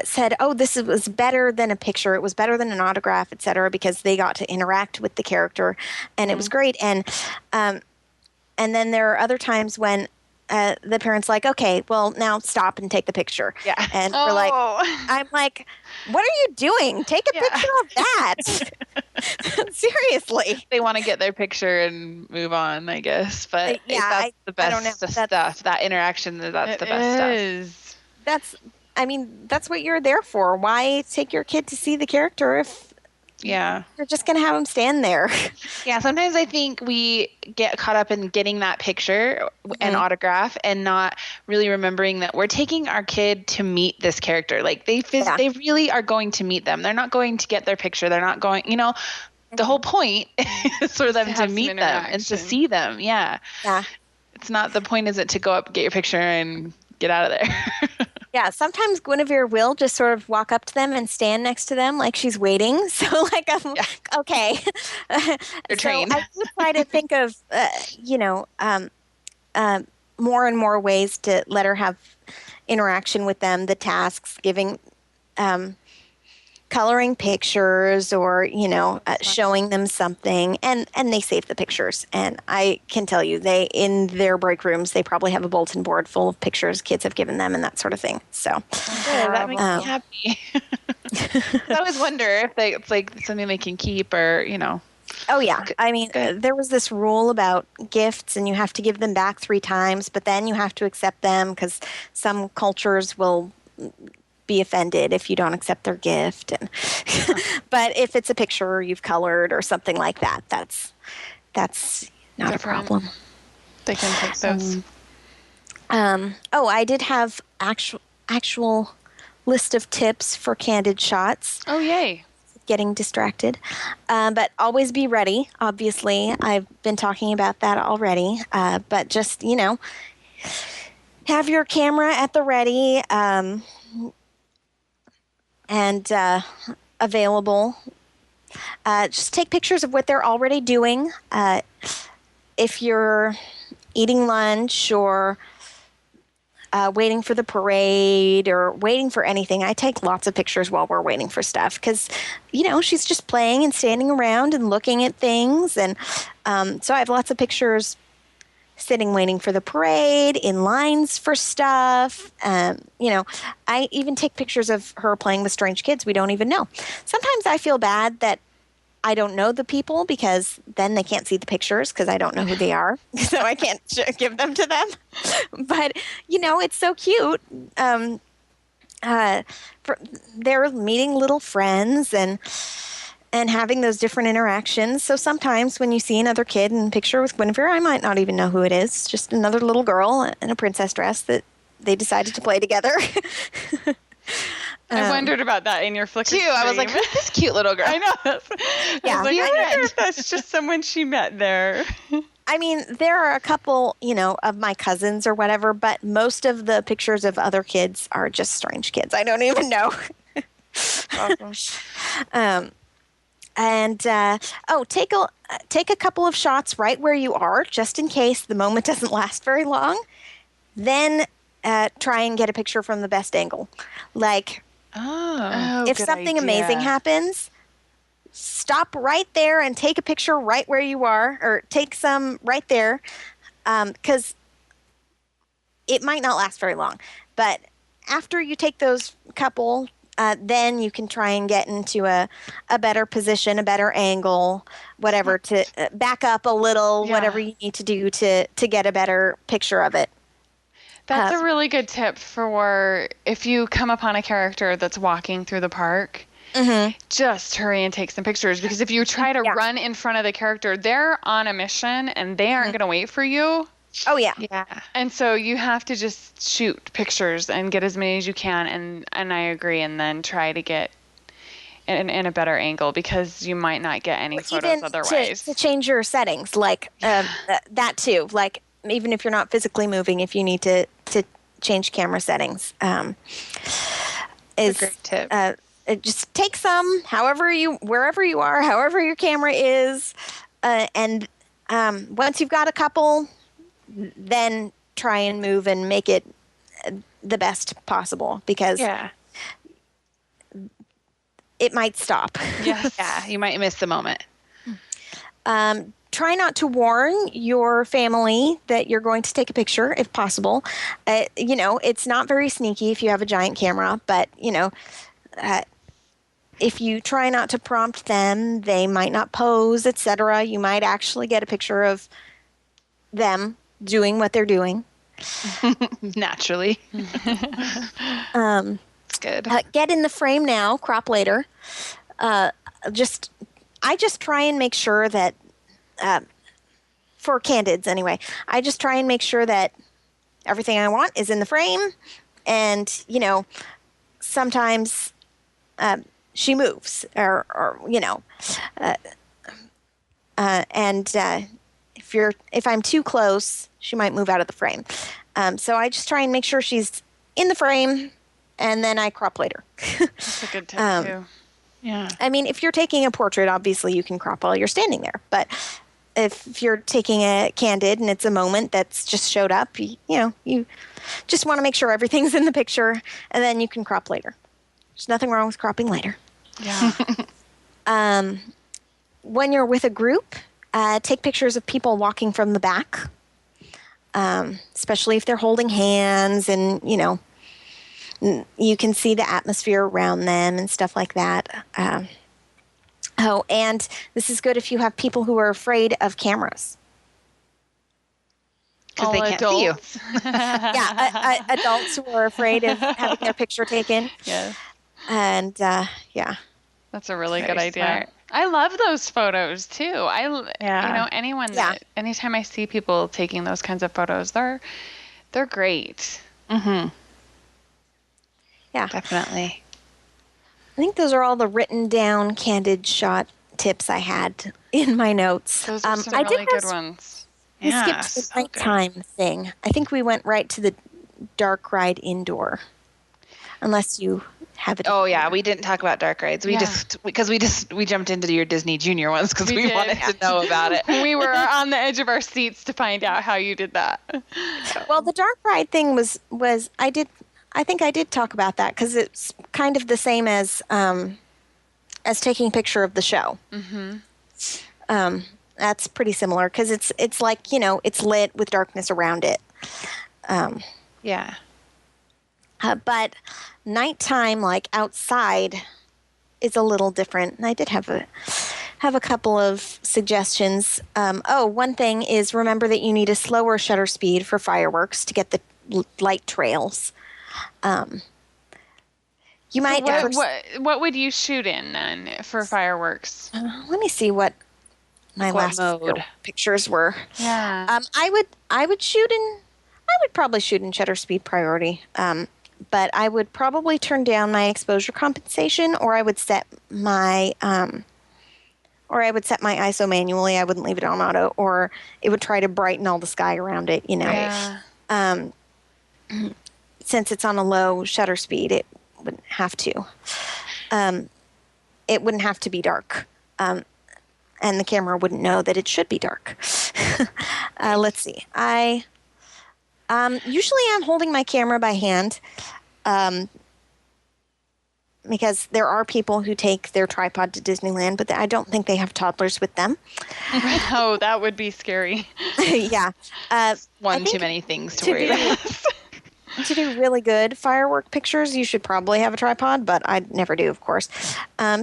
said, "Oh, this was better than a picture. It was better than an autograph, etc." Because they got to interact with the character, and it was great. And then there are other times when the parents okay, well, now stop and take the picture. Yeah. And we're like, I'm like, what are you doing? Take a picture of that. Seriously. They want to get their picture and move on, I guess. But that's the best stuff. That interaction, that's the best stuff. That's what you're there for. Why take your kid to see the character if you're just going to have them stand there? Yeah, sometimes I think we get caught up in getting that picture and autograph and not really remembering that we're taking our kid to meet this character. Like they really are going to meet them. They're not going to get their picture. They're not going, the whole point is for them to meet them and to see them. Yeah. Yeah. It's not, the point isn't to go up, get your picture and get out of there. Yeah, sometimes Guinevere will just sort of walk up to them and stand next to them like she's waiting. So, okay. They're trained. I do try to think of, more and more ways to let her have interaction with them, the tasks, giving, coloring pictures, or, showing them something, and they save the pictures. And I can tell you, in their break rooms, they probably have a bulletin board full of pictures kids have given them and that sort of thing. So that makes me happy. I always wonder if it's like something they can keep, or, Oh, yeah. I mean, there was this rule about gifts, and you have to give them back 3 times, but then you have to accept them because some cultures will be offended if you don't accept their gift. And but if it's a picture you've colored or something like that, that's not a problem. They can take those. I did have actual list of tips for candid shots. Oh, yay. Getting distracted. But always be ready. Obviously, I've been talking about that already. But just, have your camera at the ready, and available. Just take pictures of what they're already doing. If you're eating lunch or waiting for the parade or waiting for anything, I take lots of pictures while we're waiting for stuff because, she's just playing and standing around and looking at things. And so I have lots of pictures sitting waiting for the parade, in lines for stuff. I even take pictures of her playing with strange kids we don't even know. Sometimes I feel bad that I don't know the people because then they can't see the pictures because I don't know who they are. So I can't give them to them. But, it's so cute. They're meeting little friends, and and having those different interactions. So sometimes when you see another kid in a picture with Guinevere, I might not even know who it is. Just another little girl in a princess dress that they decided to play together. I wondered about that in your Flickr too. stream. I was like, who's this cute little girl? I know. I wonder if that's just someone she met there. I mean, there are a couple, of my cousins or whatever, but most of the pictures of other kids are just strange kids. I don't even know. Awesome. Take a couple of shots right where you are, just in case the moment doesn't last very long. Then try and get a picture from the best angle. Like, if something amazing happens, stop right there and take a picture right where you are, or take some right there, because it might not last very long. But after you take those couple, then you can try and get into a better position, a better angle, whatever, to back up a little, whatever you need to do to get a better picture of it. That's a really good tip for if you come upon a character that's walking through the park. Mm-hmm. Just hurry and take some pictures, because if you try to run in front of the character, they're on a mission and they aren't going to wait for you. Oh, yeah. Yeah. And so you have to just shoot pictures and get as many as you can. And I agree. And then try to get in a better angle, because you might not get any photos otherwise. To change your settings, like that too. Like, even if you're not physically moving, if you need to change camera settings, is a great tip. Just take some, wherever you are, however your camera is, and once you've got a couple, then try and move and make it the best possible, because it might stop. Yes. Yeah, you might miss the moment. Try not to warn your family that you're going to take a picture, if possible. It's not very sneaky if you have a giant camera, but, if you try not to prompt them, they might not pose, etc. You might actually get a picture of them doing what they're doing. Naturally. It's good. Get in the frame now, crop later. I just try and make sure that, for Candids anyway, I just try and make sure that everything I want is in the frame. And, sometimes she moves, or if I'm too close, she might move out of the frame. So I just try and make sure she's in the frame, and then I crop later. That's a good tip too. Yeah. I mean, if you're taking a portrait, obviously you can crop while you're standing there. But if you're taking a candid and it's a moment that's just showed up, you just want to make sure everything's in the picture, and then you can crop later. There's nothing wrong with cropping later. Yeah. When you're with a group, take pictures of people walking from the back, especially if they're holding hands, and, you can see the atmosphere around them and stuff like that. And this is good if you have people who are afraid of cameras. Because they can't see you. Yeah, adults who are afraid of having their picture taken. Yes. And, That's a really good idea. Smart. I love those photos too. Anytime I see people taking those kinds of photos, they're great. Mm-hmm. Yeah. Definitely. I think those are all the written down candid shot tips I had in my notes. Those are some really good ones. We skipped the nighttime thing. I think we went right to the dark ride indoor. Unless you have it. Oh yeah, we didn't talk about dark rides. We jumped into your Disney Junior ones because we wanted to know about it. We were on the edge of our seats to find out how you did that. Well, the dark ride thing was I think I did talk about that, because it's kind of the same as taking a picture of the show. Mm-hmm. That's pretty similar, because it's like, it's lit with darkness around it. Yeah. But nighttime, like outside, is a little different. And I did have a couple of suggestions. One thing is, remember that you need a slower shutter speed for fireworks to get the light trails. You might. What would you shoot in then for fireworks? Let me see what my last pictures were. Yeah. I would shoot in. I would probably shoot in shutter speed priority. But I would probably turn down my exposure compensation, or I would set my ISO manually. I wouldn't leave it on auto, or it would try to brighten all the sky around it. Yeah. Since it's on a low shutter speed, it wouldn't have to. It wouldn't have to be dark, and the camera wouldn't know that it should be dark. Let's see. Usually I'm holding my camera by hand, because there are people who take their tripod to Disneyland, but I don't think they have toddlers with them. Oh, that would be scary. Yeah. One too many things to worry about. To do really good firework pictures, you should probably have a tripod, but I never do, of course.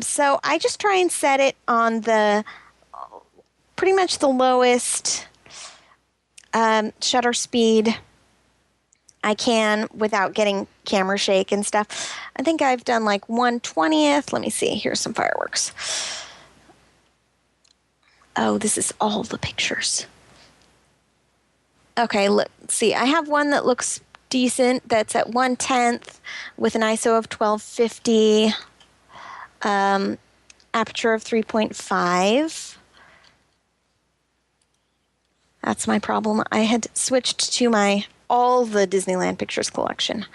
So I just try and set it on pretty much the lowest shutter speed I can without getting camera shake and stuff. I think I've done like 1/20th. Let me see. Here's some fireworks. Oh, this is all the pictures. Okay, let's see. I have one that looks decent that's at 1/10 with an ISO of 1250, aperture of 3.5. That's my problem. I had switched to all the Disneyland pictures collection.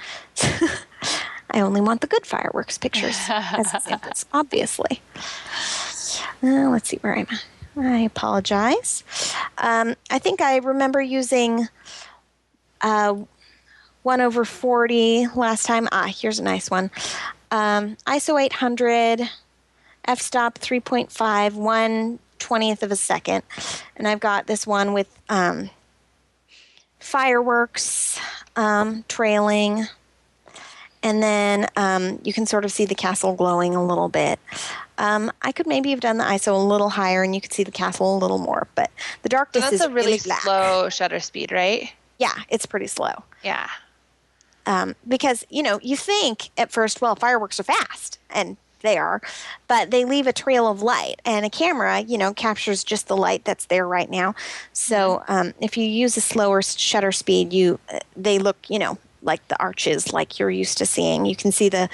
I only want the good fireworks pictures as examples, obviously. Let's see where I'm at. I apologize. I think I remember using 1/40 last time. Here's a nice one. ISO 800, f-stop 3.5, 1/20th of a second. And I've got this one with fireworks trailing. And then you can sort of see the castle glowing a little bit. I could maybe have done the ISO a little higher and you could see the castle a little more, but the darkness is really black. Slow shutter speed, right? Yeah, it's pretty slow. Yeah. Because, you think at first, well, fireworks are fast, and they are, but they leave a trail of light, and a camera, captures just the light that's there right now. So if you use a slower shutter speed, they look, like the arches, like you're used to seeing. You can see the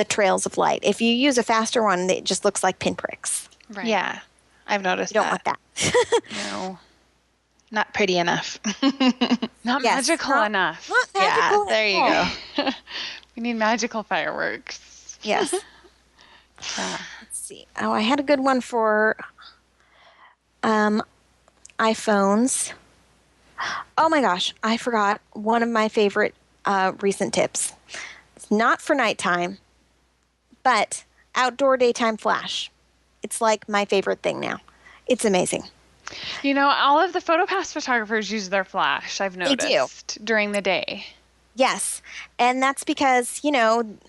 trails of light. If you use a faster one, it just looks like pinpricks. Right. Yeah, I've noticed you don't want that. No. Not pretty enough. Not magical enough. Not magical. Yeah, there you go. We need magical fireworks. Yes. Let's see. Oh, I had a good one for iPhones. Oh my gosh, I forgot one of my favorite recent tips. It's not for nighttime, but outdoor daytime flash. It's like my favorite thing now. It's amazing. All of the PhotoPass photographers use their flash, I've noticed, during the day. Yes. And that's because,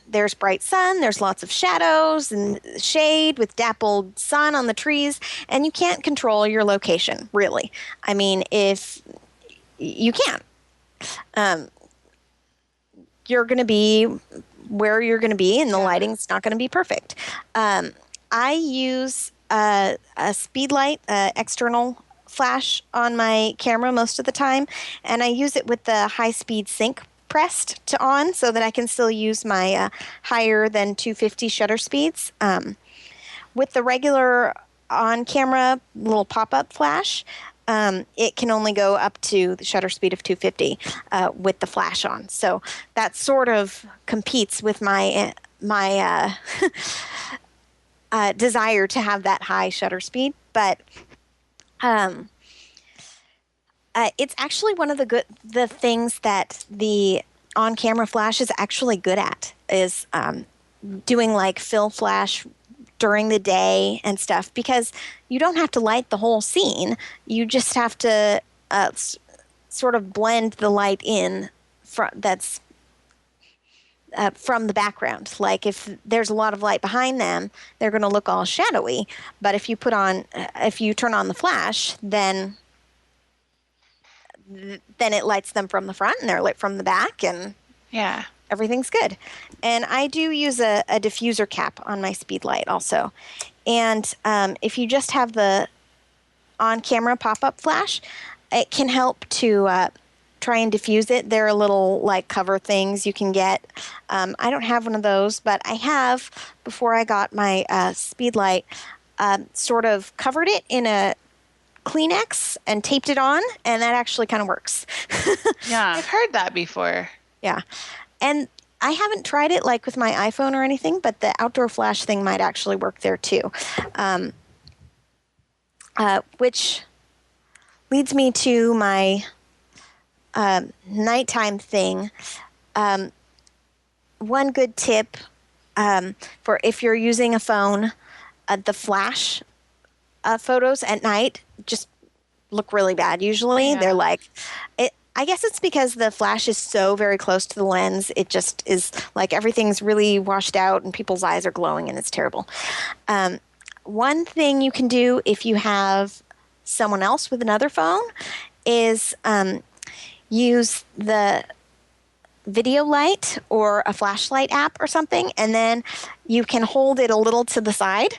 there's bright sun, there's lots of shadows and shade with dappled sun on the trees, and you can't control your location, really. I mean, if you can't. You're going to be where you're going to be, and the lighting's not going to be perfect. I use a Speedlite external flash on my camera most of the time, and I use it with the high-speed sync pressed to on so that I can still use my higher than 250 shutter speeds. With the regular on-camera little pop-up flash, it can only go up to the shutter speed of 250 with the flash on. So that sort of competes with my desire to have that high shutter speed, but it's actually one of the things that the on-camera flash is actually good at is doing like fill flash during the day and stuff, because you don't have to light the whole scene. You just have to sort of blend the light in that's from the background. Like if there's a lot of light behind them, they're going to look all shadowy. But if you turn on the flash, then it lights them from the front and they're lit from the back, and everything's good. And I do use a diffuser cap on my Speedlite also. And if you just have the on-camera pop-up flash, it can help to try and diffuse it. There are little like cover things you can get. I don't have one of those, but I have, before I got my Speedlite, sort of covered it in a Kleenex and taped it on, and that actually kind of works. Yeah, I've heard that before. Yeah. And I haven't tried it like with my iPhone or anything, but the outdoor flash thing might actually work there too. Which leads me to my nighttime thing. One good tip for if you're using a phone, the flash photos at night just look really bad usually. They're like, I guess it's because the flash is so very close to the lens. It just is like everything's really washed out and people's eyes are glowing and it's terrible. One thing you can do if you have someone else with another phone is use the video light or a flashlight app or something, and then you can hold it a little to the side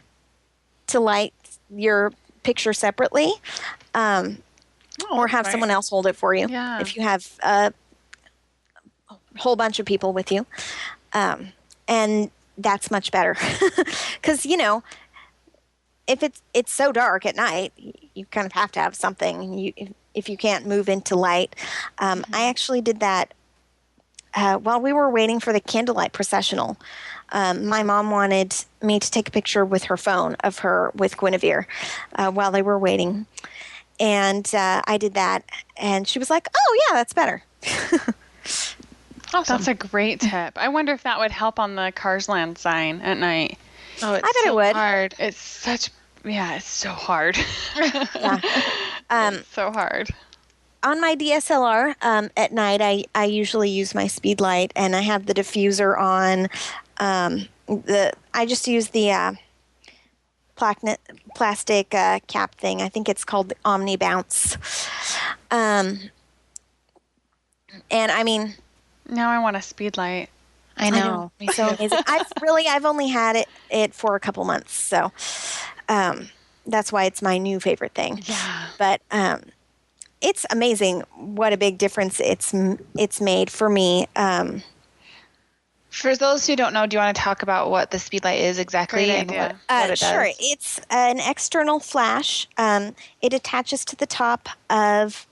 to light your picture separately, or have someone else hold it for you if you have a whole bunch of people with you. And that's much better because, you know, if it's so dark at night, you kind of have to have something if you can't move into light. I actually did that while we were waiting for the candlelight processional. My mom wanted me to take a picture with her phone of her with Guinevere while they were waiting. And I did that. And she was like, oh, yeah, that's better. Awesome. That's a great tip. I wonder if that would help on the Cars Land sign at night. Oh, it's I bet it would. Hard. It's so hard. Yeah. It's so hard. On my DSLR at night, I usually use my Speedlite, and I have the diffuser on. I just use the plastic cap thing. I think it's called the Omni Bounce. And I mean, now I want a Speedlite. I know. It's so amazing. I've only had it for a couple months, so that's why it's my new favorite thing. Yeah. But it's amazing what a big difference it's made for me. For those who don't know, do you want to talk about what the Speedlite is exactly and what it does? Sure. It's an external flash. It attaches to the top of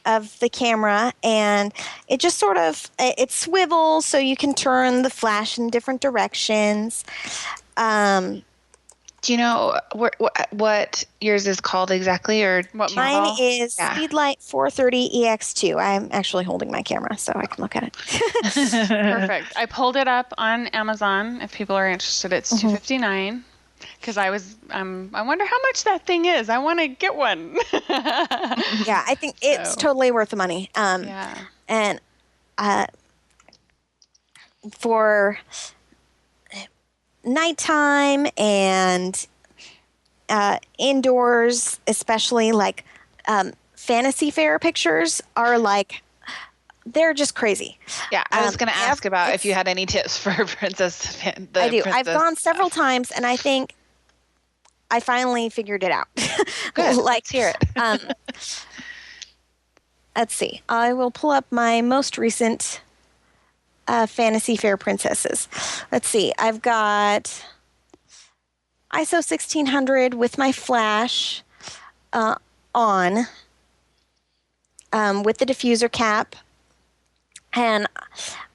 the camera, and it just sort of it swivels so you can turn the flash in different directions. Do you know what yours is called exactly, or what mine model? is Speedlite 430 EX2. I'm actually holding my camera so I can look at it. Perfect. I pulled it up on Amazon. If people are interested, it's $259. Because I wonder how much that thing is. I want to get one. Yeah, I think it's totally worth the money. And for nighttime and indoors, especially, like Fantasy Fair pictures are like, they're just crazy. Yeah, I was going to ask about if you had any tips for Princess. I do. I've gone several times, and I think I finally figured it out. Good. Let's hear it. Let's see. I will pull up my most recent Fantasy Fair princesses. Let's see. I've got ISO 1600 with my flash on with the diffuser cap. And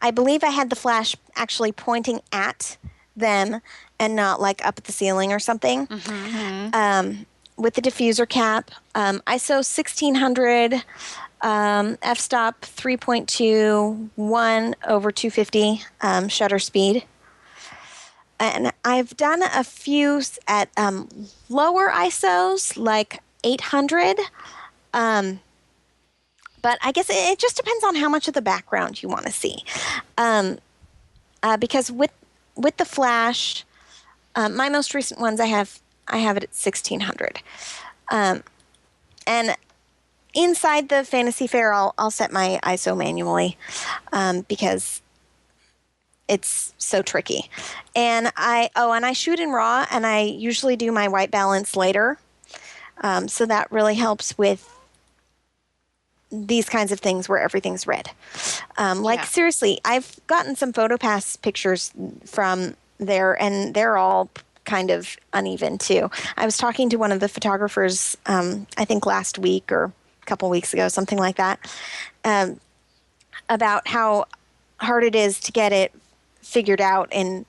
I believe I had the flash actually pointing at them and not like up at the ceiling or something. With the diffuser cap, ISO 1600, f-stop 3.2, 1/250 shutter speed. And I've done a few at lower ISOs, like 800. But I guess it just depends on how much of the background you want to see. Because with the flash, my most recent ones I have it at 1600. And inside the Fantasy Fair, I'll set my ISO manually because it's so tricky. And I shoot in RAW, and I usually do my white balance later. So that really helps with these kinds of things where everything's red. Seriously, I've gotten some PhotoPass pictures from there, and they're all kind of uneven too. I was talking to one of the photographers, I think last week or a couple weeks ago, something like that, about how hard it is to get it figured out in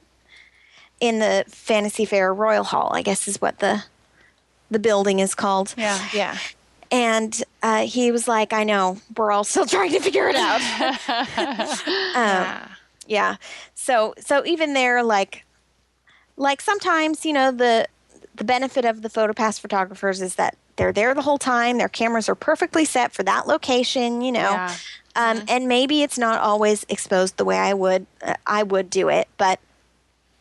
the Fantasy Faire Royal Hall, I guess is what the building is called. Yeah. And he was like, I know, we're all still trying to figure it out. Yeah. So even there, like sometimes, the benefit of the PhotoPass photographers is that they're there the whole time. Their cameras are perfectly set for that location, and maybe it's not always exposed the way I would do it, but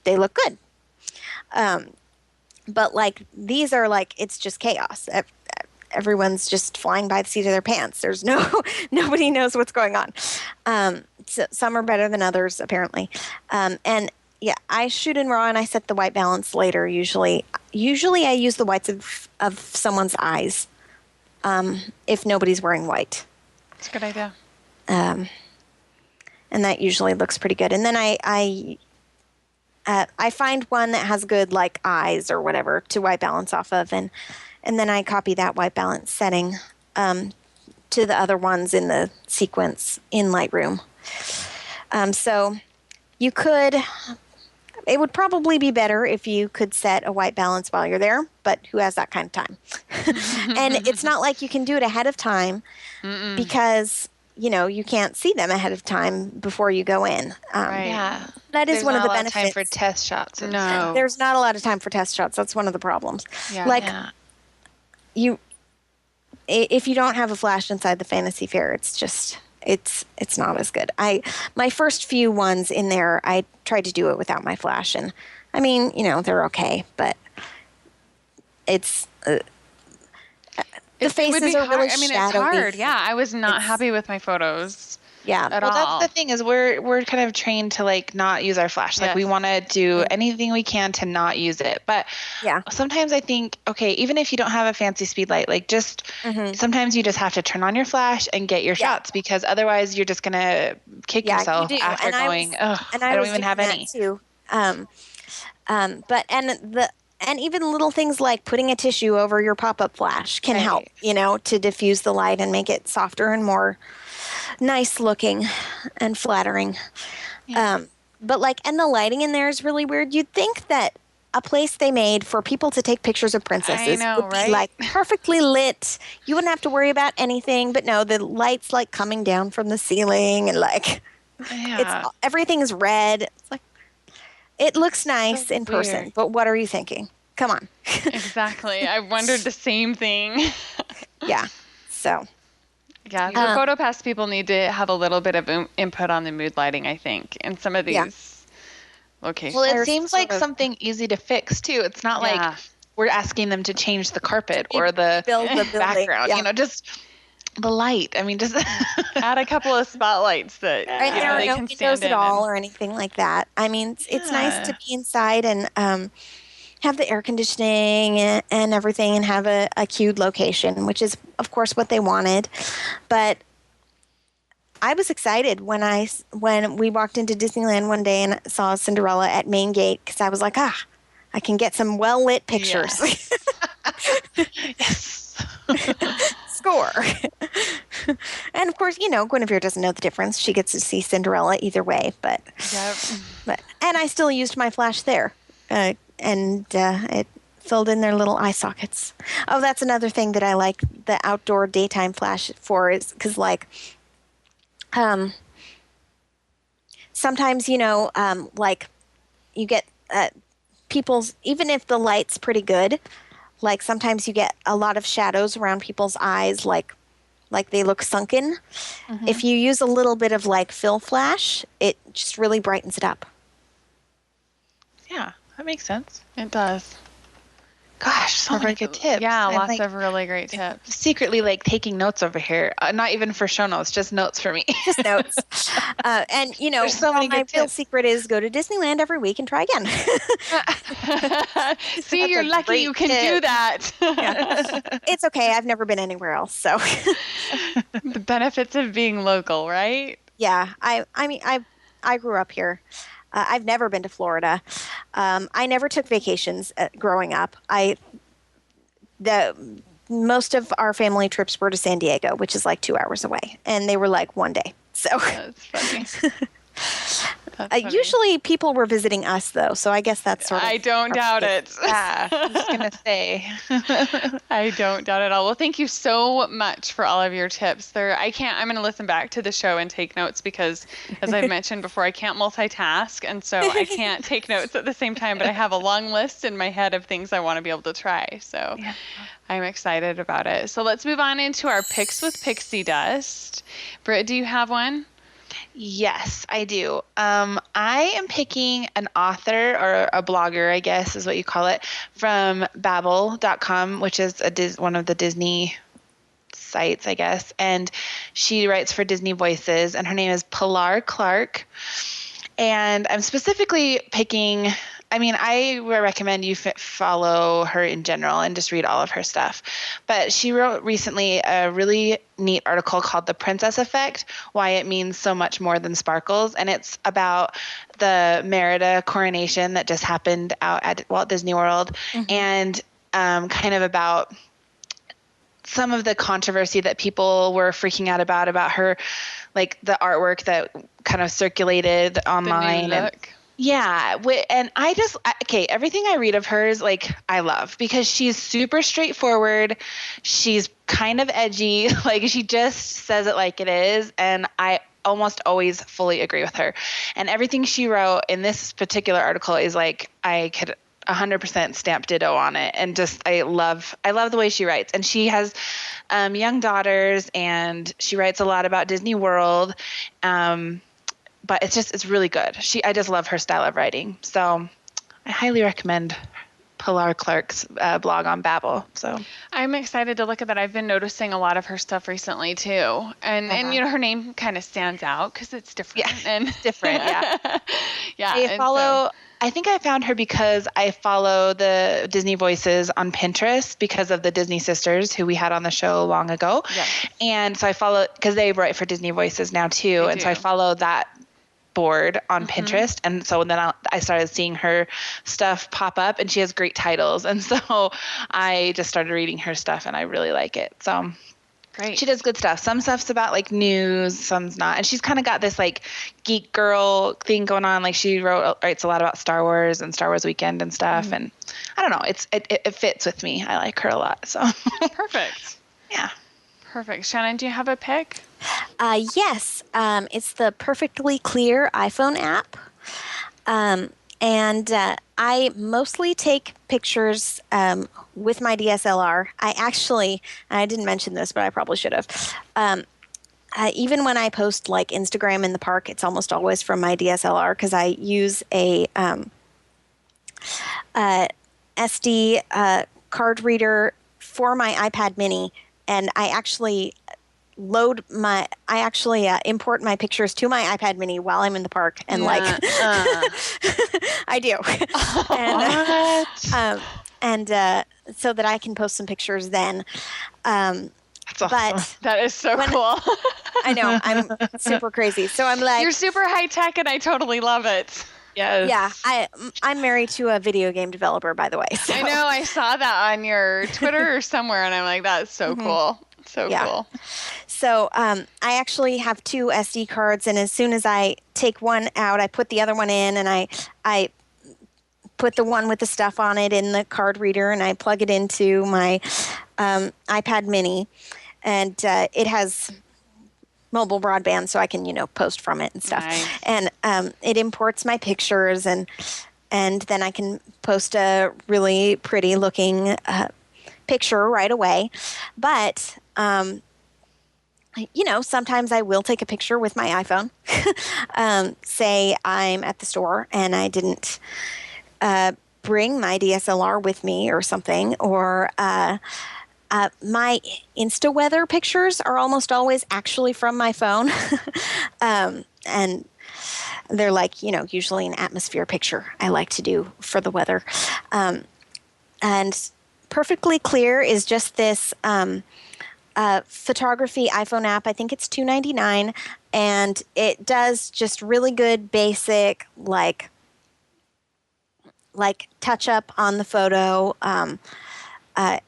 they look good. But like these are like, it's just chaos. Everyone's just flying by the seat of their pants. There's nobody knows what's going on. So some are better than others, apparently. And yeah, I shoot in RAW and I set the white balance later. Usually I use the whites of someone's eyes, if nobody's wearing white. That's a good idea. And that usually looks pretty good. And then I find one that has good like eyes or whatever to white balance off of, and then I copy that white balance setting to the other ones in the sequence in Lightroom. So you could. It would probably be better if you could set a white balance while you're there, but who has that kind of time? And it's not like you can do it ahead of time because, you can't see them ahead of time before you go in. Right. Yeah. That is one of the benefits. There's not a lot of time for test shots. No. There's not a lot of time for test shots. That's one of the problems. Yeah. If you don't have a flash inside the Fantasy Faire, it's just... It's not as good. My first few ones in there, I tried to do it without my flash, and I mean, they're okay, but it's the faces are really shadowy. It's hard. Yeah, I was not happy with my photos. Yeah. At all. That's the thing is we're kind of trained to like not use our flash. Like we want to do anything we can to not use it. But sometimes I think, okay, even if you don't have a fancy Speedlite, like just sometimes you just have to turn on your flash and get your shots, because otherwise you're just going to kick yourself after going, I don't even have any. Too. And even little things like putting a tissue over your pop-up flash can help, to diffuse the light and make it softer and more nice looking and flattering. But and the lighting in there is really weird. You'd think that a place they made for people to take pictures of princesses would be like perfectly lit. You wouldn't have to worry about anything, but no, the light's like coming down from the ceiling and everything's red. It's like, it looks nice in person, but what are you thinking? Come on. Exactly. I wondered the same thing. Yeah. So. Yeah, the PhotoPass people need to have a little bit of input on the mood lighting, I think, in some of these locations. Well, it seems like something easy to fix, too. It's not like we're asking them to change the carpet or the background, just the light. I mean, just add a couple of spotlights that there they are no can stand windows in at all or anything like that. I mean, it's nice to be inside and have the air conditioning and everything and have a cued location, which is, of course, what they wanted. But I was excited when we walked into Disneyland one day and saw Cinderella at Main Gate, because I was like, I can get some well-lit pictures. Yes. Score. And, of course, Guinevere doesn't know the difference. She gets to see Cinderella either way. But I still used my flash there. And it filled in their little eye sockets. Oh, that's another thing that I like the outdoor daytime flash for, is because sometimes, you get people's, even if the light's pretty good, like sometimes you get a lot of shadows around people's eyes, like they look sunken. If you use a little bit of fill flash, it just really brightens it up. Yeah. That makes sense. It does. Gosh, so many good tips. Yeah, lots of really great tips. Secretly taking notes over here. Not even for show notes, just notes for me. Just notes. And, there's so many good tips. My real secret is go to Disneyland every week and try again. See, you're lucky you can do that. Yeah. It's okay. I've never been anywhere else, so. The benefits of being local, right? Yeah. I mean, I grew up here. I've never been to Florida. I never took vacations growing up. Most of our family trips were to San Diego, which is 2 hours away, and they were 1 day. So that's funny. Usually people were visiting us, though, so I guess that's sort of... I don't doubt it. Yeah, I was going to say. I don't doubt it at all. Well, thank you so much for all of your tips. I'm going to listen back to the show and take notes because, as I've mentioned before, I can't multitask, and so I can't take notes at the same time, but I have a long list in my head of things I want to be able to try, so yeah. I'm excited about it. So let's move on into our picks with pixie dust. Britt, do you have one? Yes, I do. I am picking an author or a blogger, I guess is what you call it, from Babbel.com, which is one of the Disney sites, I guess. And she writes for Disney Voices, and her name is Pilar Clark. And I'm specifically picking... I would recommend you follow her in general and just read all of her stuff. But she wrote recently a really neat article called The Princess Effect, Why It Means So Much More Than Sparkles. And it's about the Merida coronation that just happened out at Walt Disney World, and kind of about some of the controversy that people were freaking out about her, the artwork that kind of circulated online. The new look. Yeah. And everything I read of hers, I love, because she's super straightforward. She's kind of edgy. She just says it like it is. And I almost always fully agree with her. And everything she wrote in this particular article is I could 100% stamp ditto on it. And just, I love the way she writes. And she has young daughters, and she writes a lot about Disney World. But it's really good. I just love her style of writing. So I highly recommend Pilar Clark's blog on Babbel. So I'm excited to look at that. I've been noticing a lot of her stuff recently too. And her name kind of stands out because it's different. Yeah, and it's different. Yeah. Yeah. I think I found her because I follow the Disney Voices on Pinterest because of the Disney sisters who we had on the show long ago. Yes. And so I follow, because they write for Disney Voices now too. So I follow that board on Pinterest, and so then I started seeing her stuff pop up, and she has great titles, and so I just started reading her stuff, and I really like it. So great. She does good stuff. Some stuff's about news, some's not, and she's kind of got this geek girl thing going on. She writes a lot about Star Wars and Star Wars Weekend and stuff, and I don't know, it fits with me. I like her a lot. So perfect. Yeah. Perfect. Shannon, do you have a pick? Yes. It's the Perfectly Clear iPhone app. And I mostly take pictures with my DSLR. I didn't mention this, but I probably should have. Even when I post Instagram in the park, it's almost always from my DSLR because I use a SD card reader for my iPad mini. And I actually import my pictures to my iPad mini while I'm in the park, and I do, and so that I can post some pictures then. That's awesome. But that is so cool. I know, I'm super crazy. So I'm you're super high tech, and I totally love it. Yes. Yeah, I'm married to a video game developer, by the way. So. I know, I saw that on your Twitter or somewhere, and I'm like, that's so cool. So cool. So I actually have 2 SD cards, and as soon as I take one out, I put the other one in, and I put the one with the stuff on it in the card reader, and I plug it into my iPad mini, and it has mobile broadband, so I can, post from it and stuff. Nice. And it imports my pictures, and then I can post a really pretty looking picture right away. But sometimes I will take a picture with my iPhone. Say I'm at the store and I didn't bring my DSLR with me or something, or my Insta weather pictures are almost always actually from my phone. And they're like, usually an atmosphere picture I like to do for the weather. And Perfectly Clear is just this photography iPhone app. I think it's $2.99, and it does just really good basic like touch up on the photo.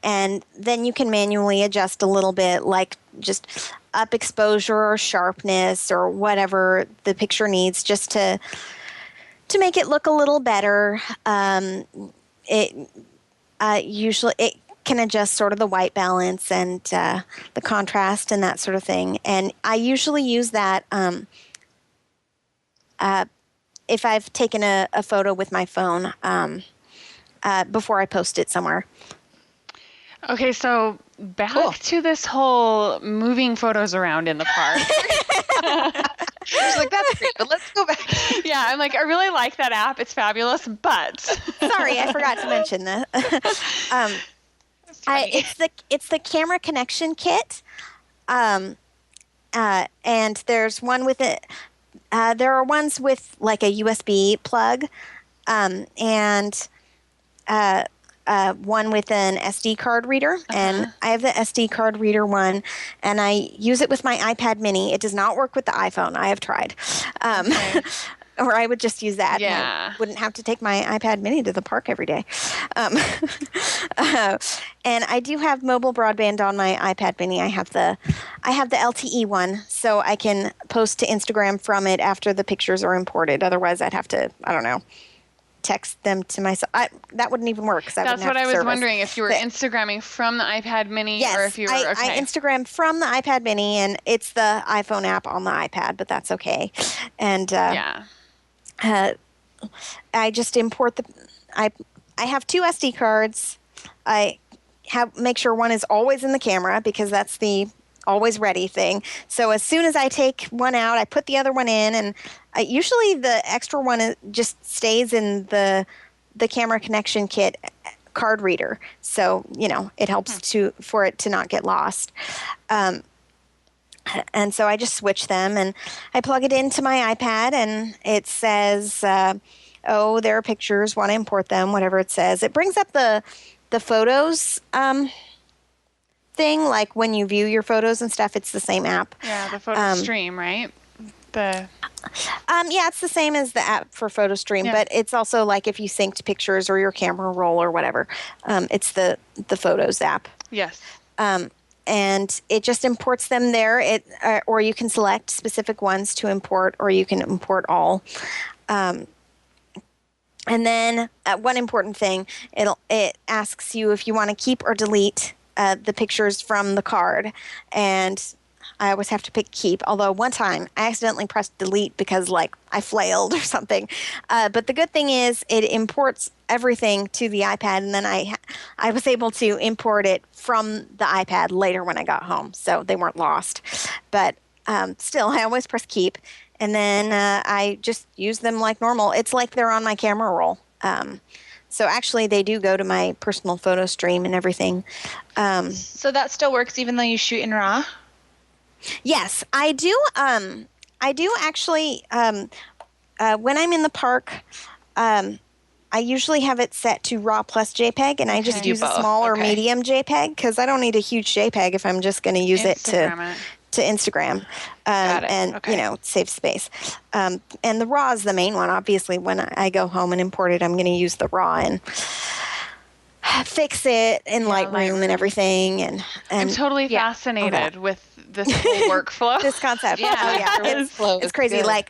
And then you can manually adjust a little bit, like just up exposure or sharpness or whatever the picture needs, just to make it look a little better. Usually it can adjust sort of the white balance and the contrast and that sort of thing. And I usually use that if I've taken a photo with my phone before I post it somewhere. Okay, so back to this whole moving photos around in the park. She's like, that's great, but let's go back. Yeah, I'm like, I really like that app. It's fabulous, but sorry, I forgot to mention that. It's the camera connection kit, and there's one with it. There are ones with like a USB plug, and one with an SD card reader, and I have the SD card reader one, and I use it with my iPad mini. It does not work with the iPhone. I have tried. Or I would just use that. Yeah. And I wouldn't have to take my iPad mini to the park every day. And I do have mobile broadband on my iPad mini. I have the LTE one, so I can post to Instagram from it after the pictures are imported. Otherwise, I'd have to, I don't know, text them to myself. That wouldn't even work. That's what I was wondering, if you were Instagramming from the iPad mini. Yes, or if you were, I Instagram from the iPad mini, and it's the iPhone app on the iPad, but that's okay. And I just import I have two SD cards. I make sure one is always in the camera, because that's the always ready thing. So as soon as I take one out, I put the other one in, and usually the extra one just stays in the camera connection kit card reader. So, it helps for it to not get lost. And so I just switch them, and I plug it into my iPad, and it says, there are pictures, want to import them, whatever it says. It brings up the photos thing, like when you view your photos and stuff, it's the same app. Yeah, the photo stream, right? Yeah, it's the same as the app for PhotoStream, but it's also like if you synced pictures or your camera roll or whatever, it's the Photos app. Yes. And it just imports them there. Or you can select specific ones to import, or you can import all. And then one important thing, it asks you if you want to keep or delete the pictures from the card, and I always have to pick keep, although one time I accidentally pressed delete because I flailed or something. But the good thing is it imports everything to the iPad, and then I was able to import it from the iPad later when I got home, so they weren't lost. But still, I always press keep, and then I just use them like normal. It's like they're on my camera roll. So actually, they do go to my personal photo stream and everything. So that still works even though you shoot in RAW? Yes, I do. I do actually. When I'm in the park, I usually have it set to RAW plus JPEG, and I just use a small or medium JPEG, because I don't need a huge JPEG if I'm just going to use it to Instagram, and save space. And the RAW is the main one. Obviously, when I go home and import it, I'm going to use the RAW and fix it in Lightroom and everything. And I'm totally fascinated with this whole workflow. This concept. It's crazy. Good.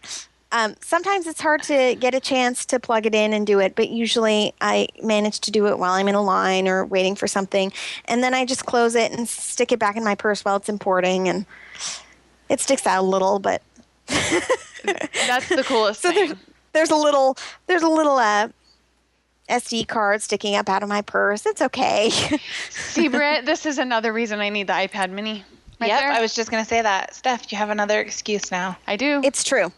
Sometimes it's hard to get a chance to plug it in and do it, but usually I manage to do it while I'm in a line or waiting for something. And then I just close it and stick it back in my purse while it's importing, and it sticks out a little, but that's the coolest thing. There's a little SD card sticking up out of my purse. It's okay. See, Britt, this is another reason I need the iPad mini. There. I was just going to say that. Steph, you have another excuse now. I do. It's true.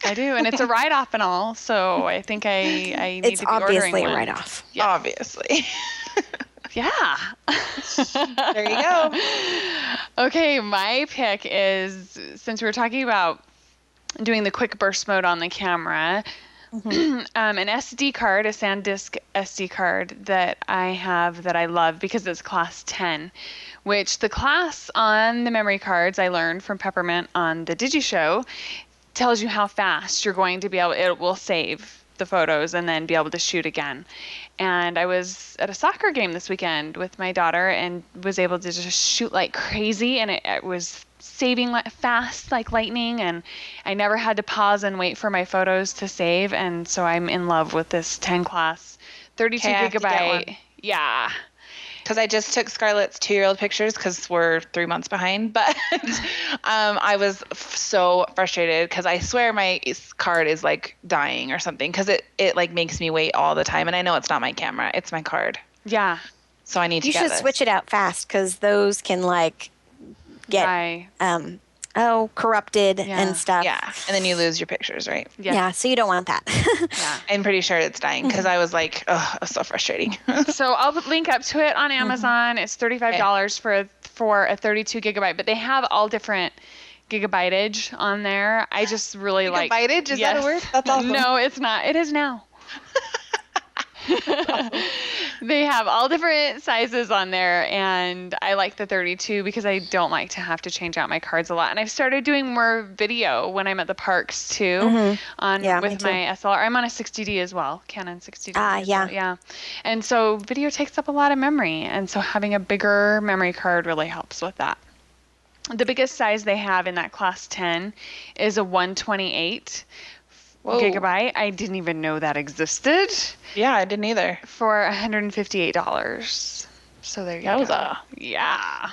I do, and it's a write-off and all, so I think I need to be ordering one. It's obviously a write-off. Yes. Obviously. Yeah. There you go. Okay, my pick is, since we were talking about doing the quick burst mode on the camera, an SD card, a SanDisk SD card that I have that I love because it's class 10, which the class on the memory cards I learned from Peppermint on the DigiShow tells you how fast you're going to be able, it will save the photos and then be able to shoot again. And I was at a soccer game this weekend with my daughter and was able to just shoot like crazy, and it was saving fast like lightning, and I never had to pause and wait for my photos to save, and so I'm in love with this 10 class 32 gigabyte. Yeah. Because I just took Scarlett's 2-year-old pictures because we're 3 months behind. But I was so frustrated because I swear my card is like dying or something because it like makes me wait all the time. And I know it's not my camera. It's my card. Yeah. So I need to get You should switch it out fast because those can like get corrupted and stuff. Yeah. And then you lose your pictures, right? Yeah. So you don't want that. Yeah. I'm pretty sure it's dying because I was like, oh, it was so frustrating. So I'll link up to it on Amazon. It's $35 for a 32 gigabyte, but they have all different gigabyteage on there. I just really like gigabyteage. Is that a word? That's awesome. No, it's not. It is now. They have all different sizes on there, and I like the 32 because I don't like to have to change out my cards a lot. And I've started doing more video when I'm at the parks too, with my SLR. I'm on a 60D as well, Canon 60D. Yeah. And so video takes up a lot of memory, and so having a bigger memory card really helps with that. The biggest size they have in that class 10 is a 128 gigabyte. I didn't even know that existed. Yeah, I didn't either. For $158. So there you go. Yeah.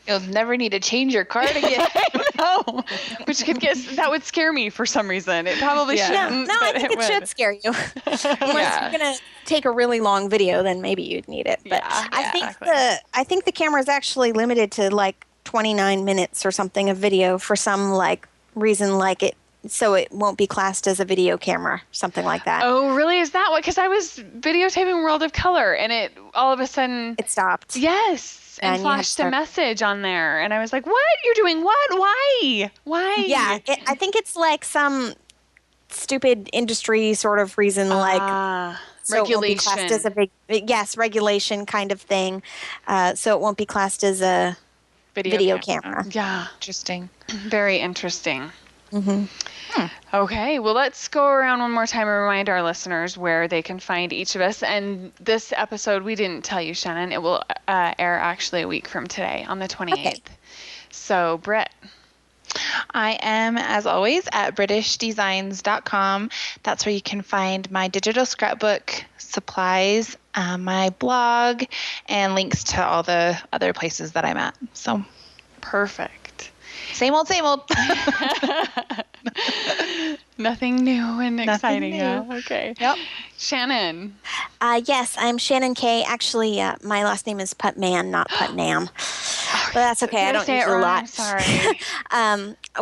You'll never need to change your card again. No. That would scare me for some reason. It probably shouldn't. No, I think it should scare you. Unless you're going to take a really long video, then maybe you'd need it. But I think the camera is actually limited to like 29 minutes or something of video for some like reason, like it. So it won't be classed as a video camera, something like that. Oh, really? Is that what? Because I was videotaping World of Color, and it all of a sudden it stopped. Yes, and flashed a message on there, and I was like, "What? You're doing what? Why? Yeah, I think it's like some stupid industry sort of reason, like so regulation. It won't be classed as a regulation kind of thing. So it won't be classed as a video camera. Yeah, interesting. Very interesting. Okay, well, let's go around one more time and remind our listeners where they can find each of us. And this episode, we didn't tell you, Shannon. It will air actually a week from today on the 28th. Okay. So, Britt. I am, as always, at britishdesigns.com. That's where you can find my digital scrapbook supplies, my blog, and links to all the other places that I'm at. So, perfect. Same old, same old. Nothing new and exciting. Yeah. Okay. Yep. Shannon. Yes, I'm Shannon Kay. Actually, my last name is Putman, not Putnam. But that's okay. I don't use it a lot. Sorry.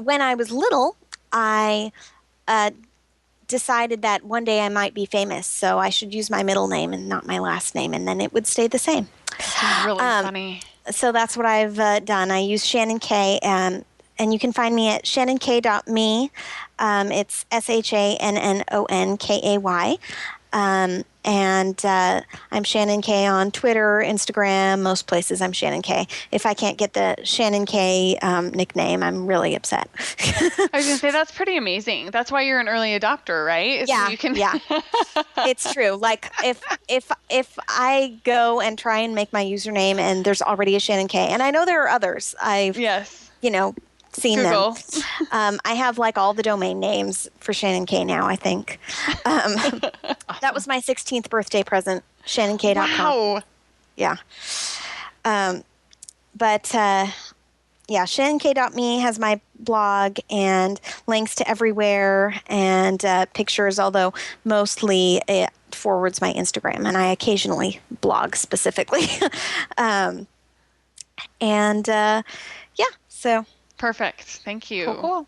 When I was little, I decided that one day I might be famous, so I should use my middle name and not my last name, and then it would stay the same. That's really funny. So that's what I've done. I use Shannon Kay, and you can find me at shannonkay.me. It's ShannonKay. And I'm Shannon Kay on Twitter, Instagram, most places I'm Shannon Kay. If I can't get the Shannon Kay nickname, I'm really upset. I was going to say, that's pretty amazing. That's why you're an early adopter, right? Yeah, so you can... yeah. It's true. Like, if I go and try and make my username and there's already a Shannon Kay, and I know there are others. I've, seen Google. Them. I have like all the domain names for Shannon Kay now, I think. That was my 16th birthday present, shannonkay.com. Wow. Yeah. shannonkay.me has my blog and links to everywhere and pictures, although mostly it forwards my Instagram, and I occasionally blog specifically. So... Perfect. Thank you. Cool.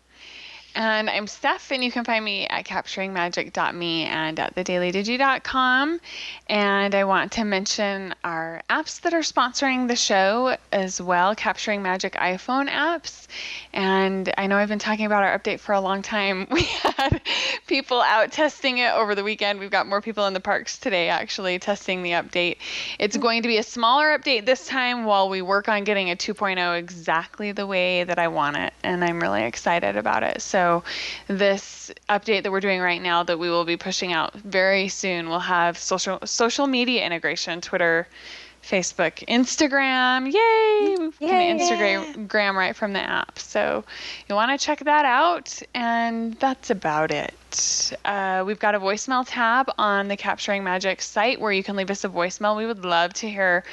And I'm Steph, and you can find me at capturingmagic.me and at thedailydigi.com. And I want to mention our apps that are sponsoring the show as well, Capturing Magic iPhone apps. And I know I've been talking about our update for a long time. We had people out testing it over the weekend. We've got more people in the parks today actually testing the update. It's going to be a smaller update this time while we work on getting a 2.0 exactly the way that I want it. And I'm really excited about it. So this update that we're doing right now that we will be pushing out very soon will have social media integration, Twitter, Facebook, Instagram. Yay! We can Instagram right from the app. So you want to check that out, and that's about it. We've got a voicemail tab on the Capturing Magic site where you can leave us a voicemail. We would love to hear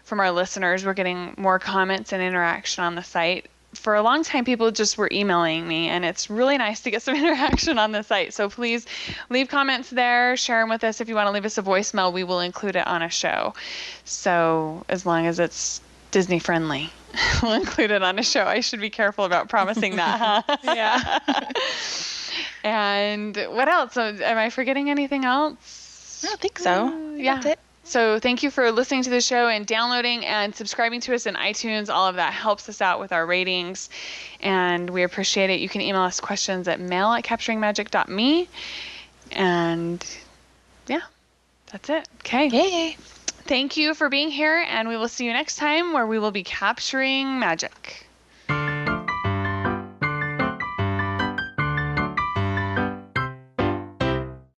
from our listeners. We're getting more comments and interaction on the site. For a long time, people just were emailing me, and it's really nice to get some interaction on the site. So please leave comments there, share them with us. If you want to leave us a voicemail, we will include it on a show. So as long as it's Disney friendly, we'll include it on a show. I should be careful about promising that, huh? Yeah. And what else? Am I forgetting anything else? I don't think so. Yeah. That's it. So thank you for listening to the show and downloading and subscribing to us in iTunes. All of that helps us out with our ratings, and we appreciate it. You can email us questions at mail@capturingmagic.me. And yeah, that's it. Okay. Yay. Thank you for being here, and we will see you next time where we will be capturing magic.